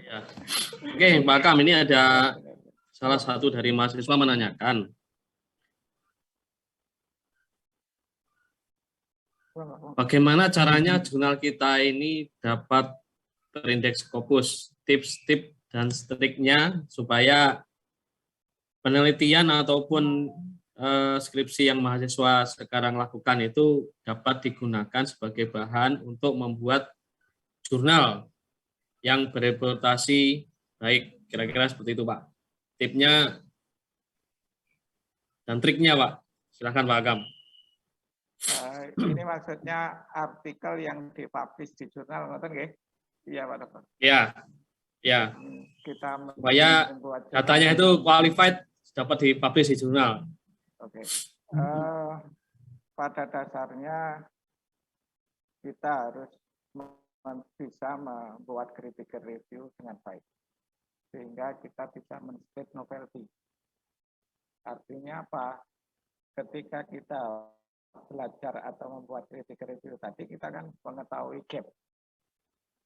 Ya. Oke, Pak Akam, ini ada salah satu dari mahasiswa menanyakan. Bagaimana caranya jurnal kita ini dapat terindeks Scopus, tips-tips dan triknya supaya penelitian ataupun skripsi yang mahasiswa sekarang lakukan itu dapat digunakan sebagai bahan untuk membuat jurnal yang bereputasi baik. Kira-kira seperti itu Pak. Tipnya dan triknya Pak. Silakan Pak Agam. Ini maksudnya artikel yang dipublish di jurnal, ngerti nggih? Iya Pak Dokter. Ya, ya. Kita supaya datanya itu qualified dapat dipublish di jurnal. Oke. Pada dasarnya kita harus bisa membuat critical review dengan baik, sehingga kita bisa men-state novelty. Artinya apa? Ketika kita belajar atau membuat critical review tadi, kita kan mengetahui gap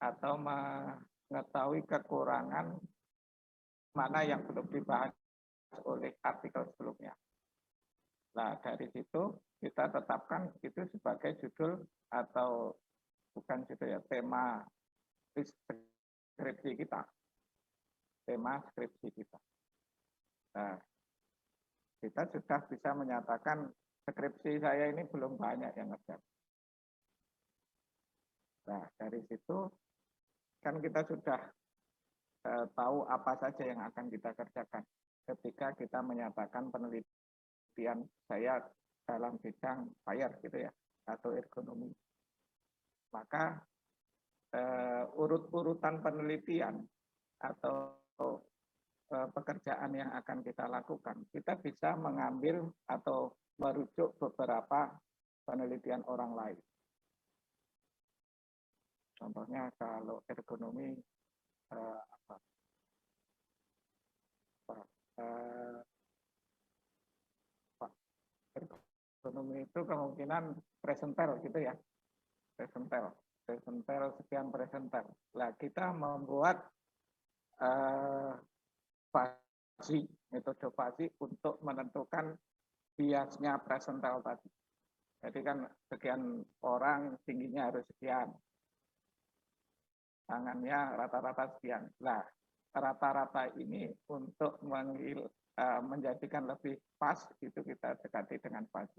atau mengetahui kekurangan mana yang belum dibahas oleh artikel sebelumnya. Nah, dari situ kita tetapkan itu sebagai judul atau bukan judul ya, tema skripsi kita. Tema skripsi kita. Nah, kita sudah bisa menyatakan skripsi saya ini belum banyak yang ngerjain. Nah, dari situ kan kita sudah tahu apa saja yang akan kita kerjakan ketika kita menyatakan penelitian saya dalam bidang fire gitu ya, atau ergonomi. Maka urut-urutan penelitian atau pekerjaan yang akan kita lakukan, kita bisa mengambil atau merujuk beberapa penelitian orang lain. Contohnya kalau ergonomi ergonomi itu kemungkinan presentel gitu ya, presentel sekian presentel. Nah, kita membuat fasi, metode fasi untuk menentukan biasnya presental tadi. Jadi kan sekian orang tingginya harus sekian, tangannya rata-rata sekian. Nah, rata-rata ini untuk menjadikan lebih pas itu kita dekati dengan Fuzzy.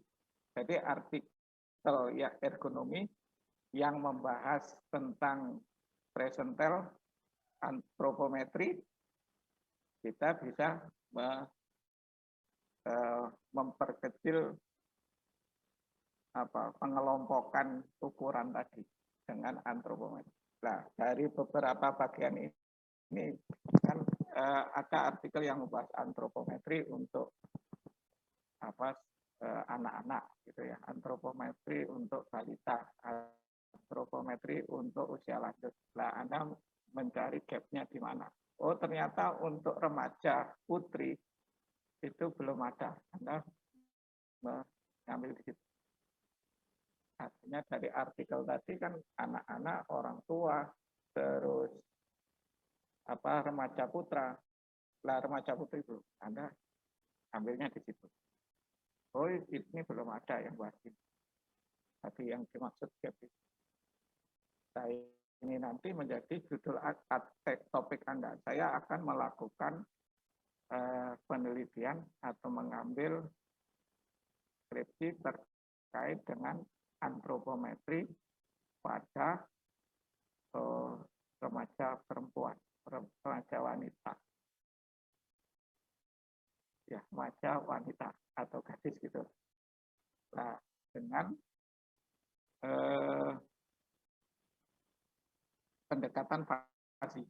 Jadi artikel ya ergonomi yang membahas tentang presental antropometri, kita bisa memperkecil pengelompokan ukuran tadi dengan antropometri. Nah, dari beberapa bagian ini kan ada artikel yang membahas antropometri untuk anak-anak gitu ya, antropometri untuk balita, antropometri untuk usia lanjut. Nah, Anda mencari gapnya di mana? Oh, ternyata untuk remaja putri itu belum ada. Anda mengambil di situ. Artinya dari artikel tadi kan anak-anak, orang tua, terus remaja putra. Lah remaja putri itu Anda ambilnya di situ. Oh, ini belum ada yang bahas ini. Tapi yang dimaksud gap itu. Nah, ini nanti menjadi judul topik Anda. Saya akan melakukan penelitian atau mengambil skripsi terkait dengan antropometri pada remaja perempuan, remaja wanita. Ya, remaja wanita atau gadis gitu. Nah, dengan pendekatan Fuzzy.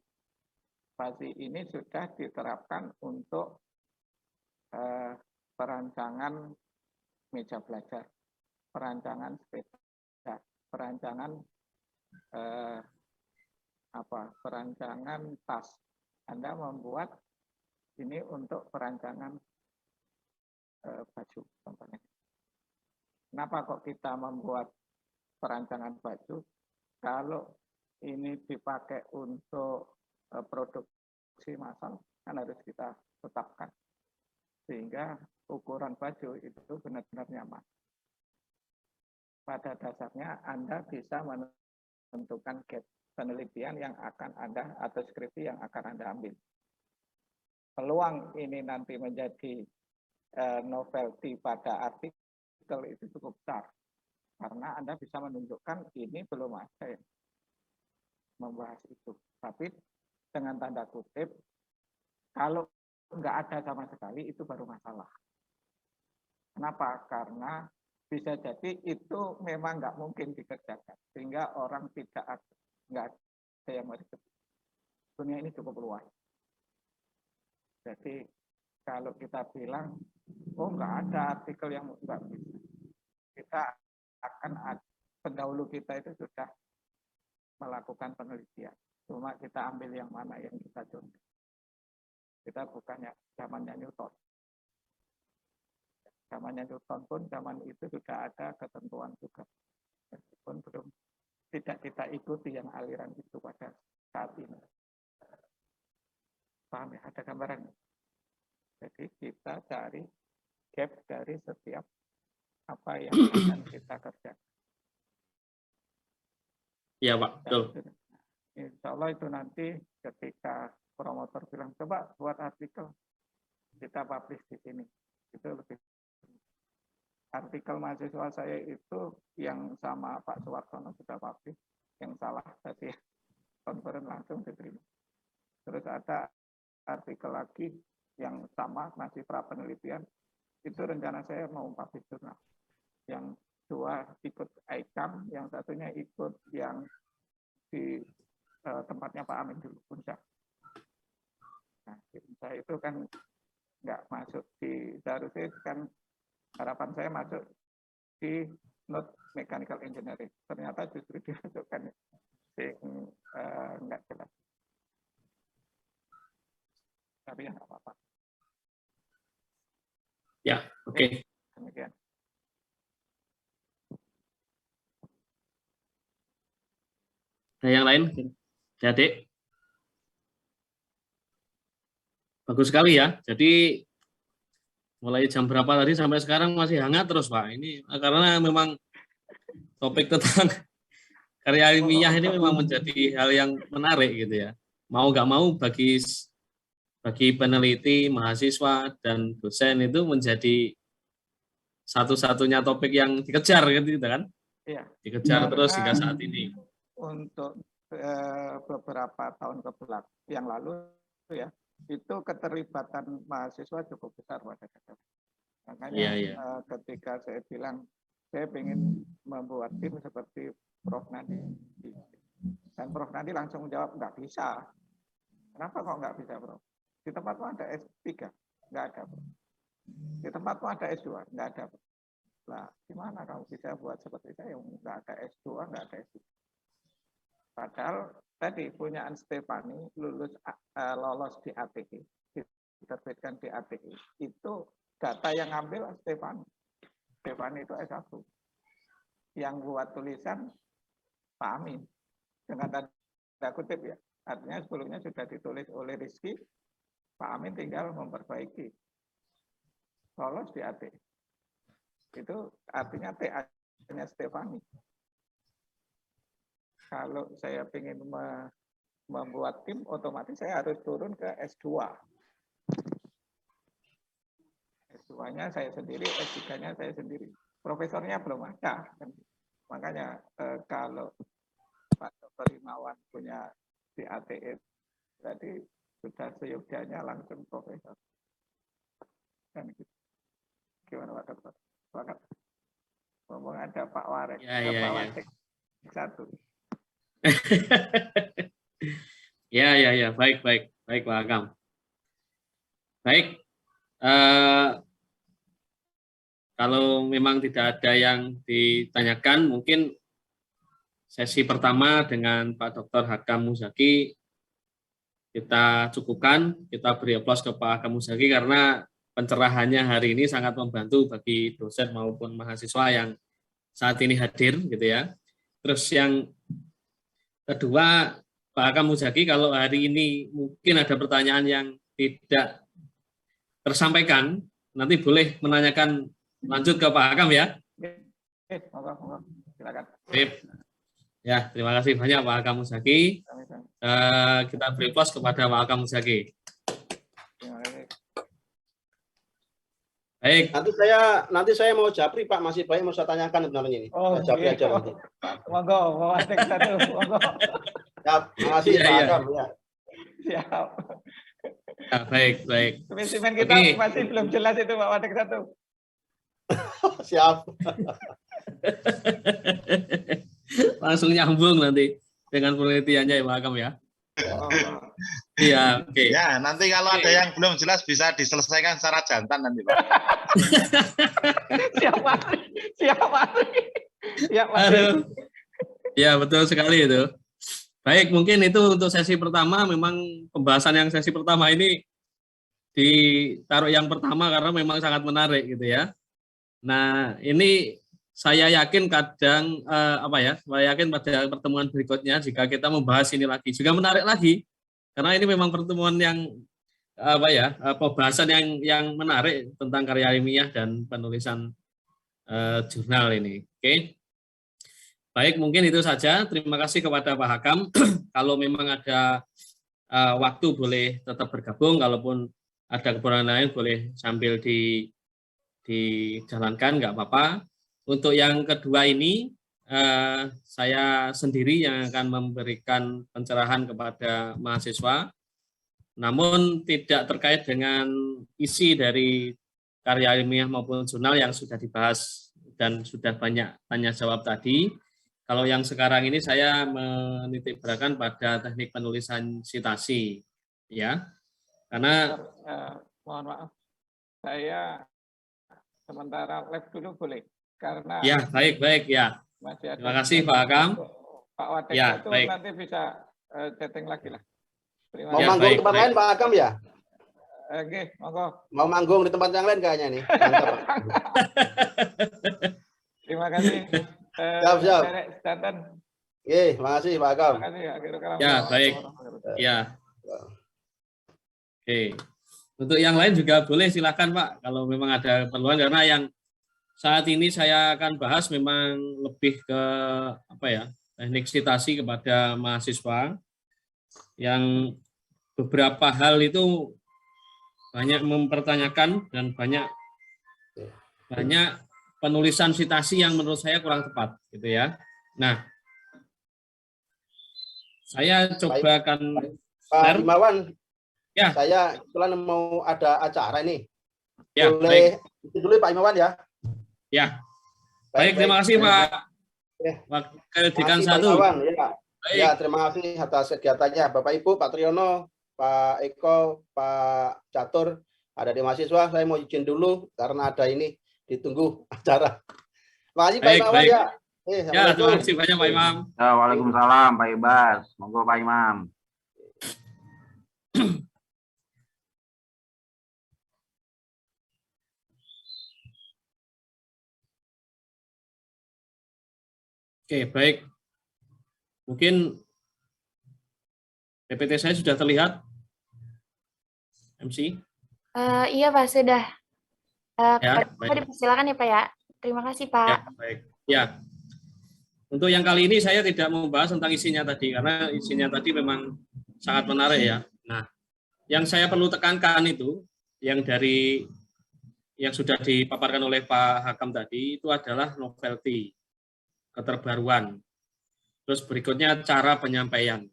Fuzzy ini sudah diterapkan untuk perancangan meja belajar, perancangan sepeda, perancangan perancangan tas. Anda membuat ini untuk perancangan baju contohnya. Kenapa kok kita membuat perancangan baju? Kalau ini dipakai untuk produksi massal, kan harus kita tetapkan. Sehingga ukuran baju itu benar-benar nyaman. Pada dasarnya Anda bisa menentukan gap penelitian yang akan Anda atau skripsi yang akan Anda ambil. Peluang ini nanti menjadi novelty pada artikel itu cukup besar. Karena Anda bisa menunjukkan ini belum ada yang membahas itu. Tapi dengan tanda kutip, kalau nggak ada sama sekali itu baru masalah. Kenapa? Karena bisa jadi itu memang nggak mungkin dikerjakan, sehingga orang nggak ada yang mau disebut. Dunia ini cukup luas. Jadi kalau kita bilang, oh nggak ada artikel yang nggak bisa, kita akan pendahulu kita itu sudah melakukan penelitian. Cuma kita ambil yang mana yang kita contoh. Kita bukannya zamannya Newton. Zamannya Newton pun zaman itu sudah ada ketentuan juga. Meskipun belum tidak kita ikuti yang aliran itu pada saat ini. Paham ya? Ada gambaran. Jadi kita cari gap dari setiap apa yang akan kita kerjakan. Iya, Pak. Betul. Insya Allah itu nanti ketika promotor bilang, coba buat artikel, kita publish di sini. Itu lebih. Artikel mahasiswa saya itu yang sama Pak Suwartono sudah publish, yang salah tadi konferen langsung diterima. Terus ada artikel lagi yang sama, masih pra penelitian, itu rencana saya mau publish jurnal. Yang dua ikut ICAM, yang satunya ikut yang di tempatnya Pak Amin dulu, Puncak. Nah, saya itu kan nggak masuk di Darussis, kan harapan saya masuk di not mechanical engineering. Ternyata justru dimasukkan nggak jelas. Tapi ya nggak apa-apa. Ya, oke. Demikian. Ada yang lain? Adik? Bagus sekali ya. Jadi mulai jam berapa tadi sampai sekarang masih hangat terus Pak. Ini karena memang topik tentang karya ilmiah ini memang menjadi hal yang menarik gitu ya. Mau nggak mau bagi peneliti, mahasiswa dan dosen itu menjadi satu-satunya topik yang dikejar gitu kan? Iya. Dikejar terus hingga Karena saat ini. Untuk beberapa tahun yang lalu ya, itu keterlibatan mahasiswa cukup besar pada dasarnya. Makanya ketika saya bilang saya ingin membuat tim seperti Prof. Nadi, dan Prof. Nadi langsung menjawab nggak bisa. Kenapa kok nggak bisa, Prof? Di tempatmu ada S3, nggak ada, Prof. Di tempatmu ada S2, nggak ada, Prof. Lah, gimana kamu bisa buat seperti saya? Nggak ada S2, nggak ada S3. Padahal tadi punyaan Stefani lolos di ATI, diterbitkan di ATI. Itu data yang ngambil Stefani. Stefani itu S1. Yang buat tulisan Pak Amin. Dengan tanda kutip ya. Artinya sebelumnya sudah ditulis oleh Rizky, Pak Amin tinggal memperbaiki. Lolos di ATI. Itu artinya TA-nya Stefani. Kalau saya ingin membuat tim, otomatis saya harus turun ke S2. S2-nya saya sendiri, S3-nya saya sendiri. Profesornya belum ada. Makanya kalau Pak Dr. Himawan punya DATE, tadi sudah seyogyanya langsung profesor. Dan gitu. Gimana Pak Dokter? Pak, ngomong ada Pak Warek, Pak Warek satu. Ya, baik Pak Hakam. Baik, kalau memang tidak ada yang ditanyakan, mungkin sesi pertama dengan Pak Dr. Hakam Muzaki kita cukupkan, kita beri aplaus ke Pak Hakam Muzaki karena pencerahannya hari ini sangat membantu bagi dosen maupun mahasiswa yang saat ini hadir, gitu ya. Terus yang kedua, Pak Hakam Muzaki, kalau hari ini mungkin ada pertanyaan yang tidak tersampaikan, nanti boleh menanyakan lanjut ke Pak Hakam ya. Silakan. Ya, terima kasih banyak Pak Hakam Muzaki. Kita beri aplaus kepada Pak Hakam Muzaki. Baik. Nanti saya mau japri Pak, masih banyak mau saya tanyakan sebenarnya ini. Oh, japri aja nanti. Monggo, mau ada satu, monggo. Ya, makasih Pak Hakam ya. Siap. Ya, baik. Spesimen kita masih belum jelas itu Pak Wadek satu. Siap. Langsung nyambung nanti dengan penelitiannya ya Pak Hakam ya. Iya, oke. Ya, nanti kalau ada yang belum jelas bisa diselesaikan secara jantan nanti Pak. Siapa? Ya, betul sekali itu. Baik, mungkin itu untuk sesi pertama. Memang pembahasan yang sesi pertama ini ditaruh yang pertama karena memang sangat menarik gitu ya. Nah, ini saya yakin saya yakin pada pertemuan berikutnya jika kita membahas ini lagi juga menarik lagi karena ini memang pertemuan yang pembahasan yang menarik tentang karya ilmiah dan penulisan jurnal ini. Oke. Baik, mungkin itu saja. Terima kasih kepada Pak Hakam. Kalau memang ada waktu boleh tetap bergabung, kalaupun ada kekurangan lain boleh sambil dijalankan, nggak apa-apa. Untuk yang kedua ini, saya sendiri yang akan memberikan pencerahan kepada mahasiswa, namun tidak terkait dengan isi dari karya ilmiah maupun jurnal yang sudah dibahas dan sudah banyak tanya jawab tadi. Kalau yang sekarang ini saya menitik beratkan pada teknik penulisan sitasi, ya, karena mohon maaf, saya sementara live dulu boleh. Karena ya, baik ya. Terima kasih Pak Hakam. Pak Wadek ya, itu baik. nanti bisa chatting lagi lah. Mau manggung di tempat lain Pak Hakam ya? Oke, monggo. Mau manggung di tempat yang lain kayaknya nih. Mantap, Pak. Terima kasih. Siap. Terima kasih Pak Hakam. Terima kasih. Ya, baik. Ya. Oke. Untuk yang lain juga boleh, silakan Pak, kalau memang ada keperluan, karena yang saat ini saya akan bahas memang lebih ke apa ya, teknik citasi kepada mahasiswa yang beberapa hal itu banyak mempertanyakan dan banyak penulisan citasi yang menurut saya kurang tepat, gitu ya. Nah, saya coba akan Pak Himawan, ya. saya kebetulan mau ada acara ini. Ya, boleh itu dulu Pak Himawan ya. Ya. Baik, terima kasih Pak. Wakil Dekan 1. Ya, terima kasih atas kegiatannya. Bapak Ibu, Pak Triyono, Pak Eko, Pak Catur, ada di mahasiswa. Saya mau izin dulu karena ada ini ditunggu acara. Terima kasih Pak Himawan ya. Ya, terima kasih banyak Pak Imam. Ya, waalaikumsalam Pak Ibas. Monggo Pak Imam. Oke, baik. Mungkin PPT saya sudah terlihat, MC? Iya Pak, sudah. Ya, Silakan ya Pak ya. Terima kasih Pak. Ya, baik. Ya. Untuk yang kali ini saya tidak membahas tentang isinya tadi, karena isinya tadi memang sangat menarik ya. Nah, yang saya perlu tekankan itu, yang sudah dipaparkan oleh Pak Hakam tadi, itu adalah novelty, keterbaruan. Terus berikutnya cara penyampaian.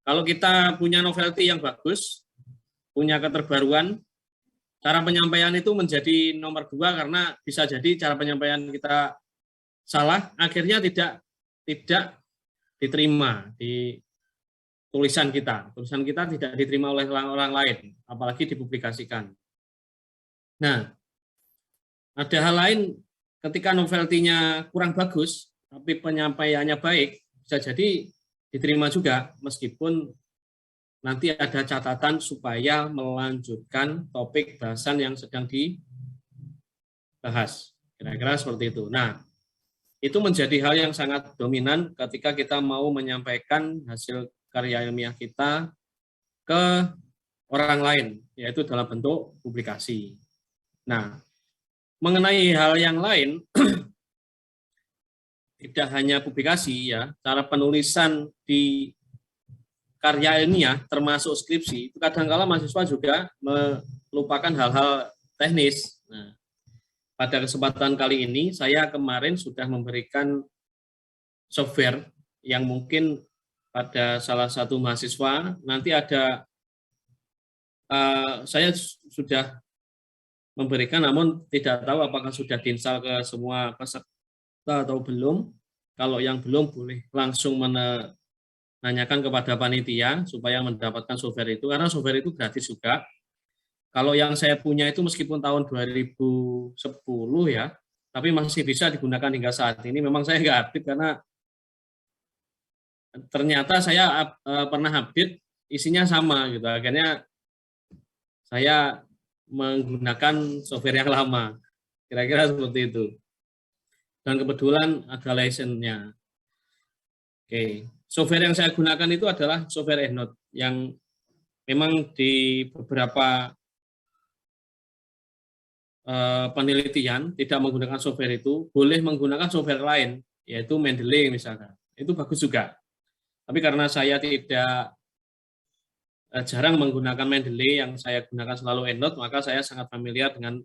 Kalau kita punya novelty yang bagus, punya keterbaruan, cara penyampaian itu menjadi nomor 2 karena bisa jadi cara penyampaian kita salah, akhirnya tidak diterima di tulisan kita. Tulisan kita tidak diterima oleh orang lain, apalagi dipublikasikan. Nah, ada hal lain ketika novelty-nya kurang bagus, tapi penyampaiannya baik, bisa jadi diterima juga, meskipun nanti ada catatan supaya melanjutkan topik bahasan yang sedang dibahas. Kira-kira seperti itu. Nah, itu menjadi hal yang sangat dominan ketika kita mau menyampaikan hasil karya ilmiah kita ke orang lain, yaitu dalam bentuk publikasi. Nah, mengenai hal yang lain, tidak hanya publikasi ya, cara penulisan di karya ilmiah termasuk skripsi, itu kadang-kala mahasiswa juga melupakan hal-hal teknis. Nah, pada kesempatan kali ini, saya kemarin sudah memberikan software yang mungkin pada salah satu mahasiswa, nanti ada, saya sudah memberikan, namun tidak tahu apakah sudah diinstal ke semua peserta atau belum. Kalau yang belum, boleh langsung menanyakan kepada panitia supaya mendapatkan software itu, karena software itu gratis juga. Kalau yang saya punya itu meskipun tahun 2010 ya, tapi masih bisa digunakan hingga saat ini. Memang saya nggak update karena ternyata saya pernah update, isinya sama gitu. Akhirnya saya menggunakan software yang lama. Kira-kira seperti itu. Dan kebetulan ada license-nya. Oke. Software yang saya gunakan itu adalah software EndNote yang memang di beberapa penelitian tidak menggunakan software itu, boleh menggunakan software lain, yaitu Mendeley misalkan. Itu bagus juga. Tapi karena saya tidak jarang menggunakan Mendeley, yang saya gunakan selalu EndNote, maka saya sangat familiar dengan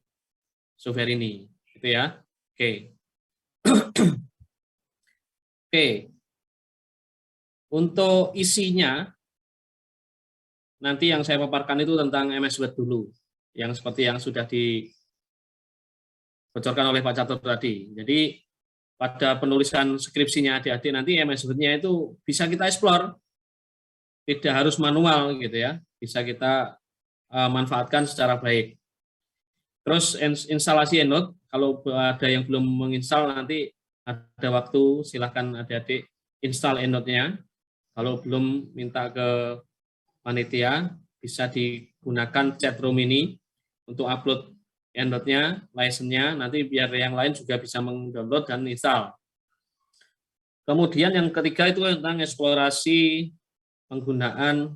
software ini. Gitu ya. Oke. Oke. Untuk isinya, nanti yang saya paparkan itu tentang MS Word dulu, yang seperti yang sudah dibocorkan oleh Pak Catur tadi. Jadi pada penulisan skripsinya adik-adik nanti MS Word-nya itu bisa kita explore, tidak harus manual gitu ya, bisa kita manfaatkan secara baik. Terus instalasi EndNote, kalau ada yang belum menginstal nanti ada waktu, silahkan adik-adik install EndNote-nya. Kalau belum, minta ke panitia, bisa digunakan chatroom ini untuk upload EndNote-nya, license-nya, nanti biar yang lain juga bisa mendownload dan install. Kemudian yang ketiga itu tentang eksplorasi penggunaan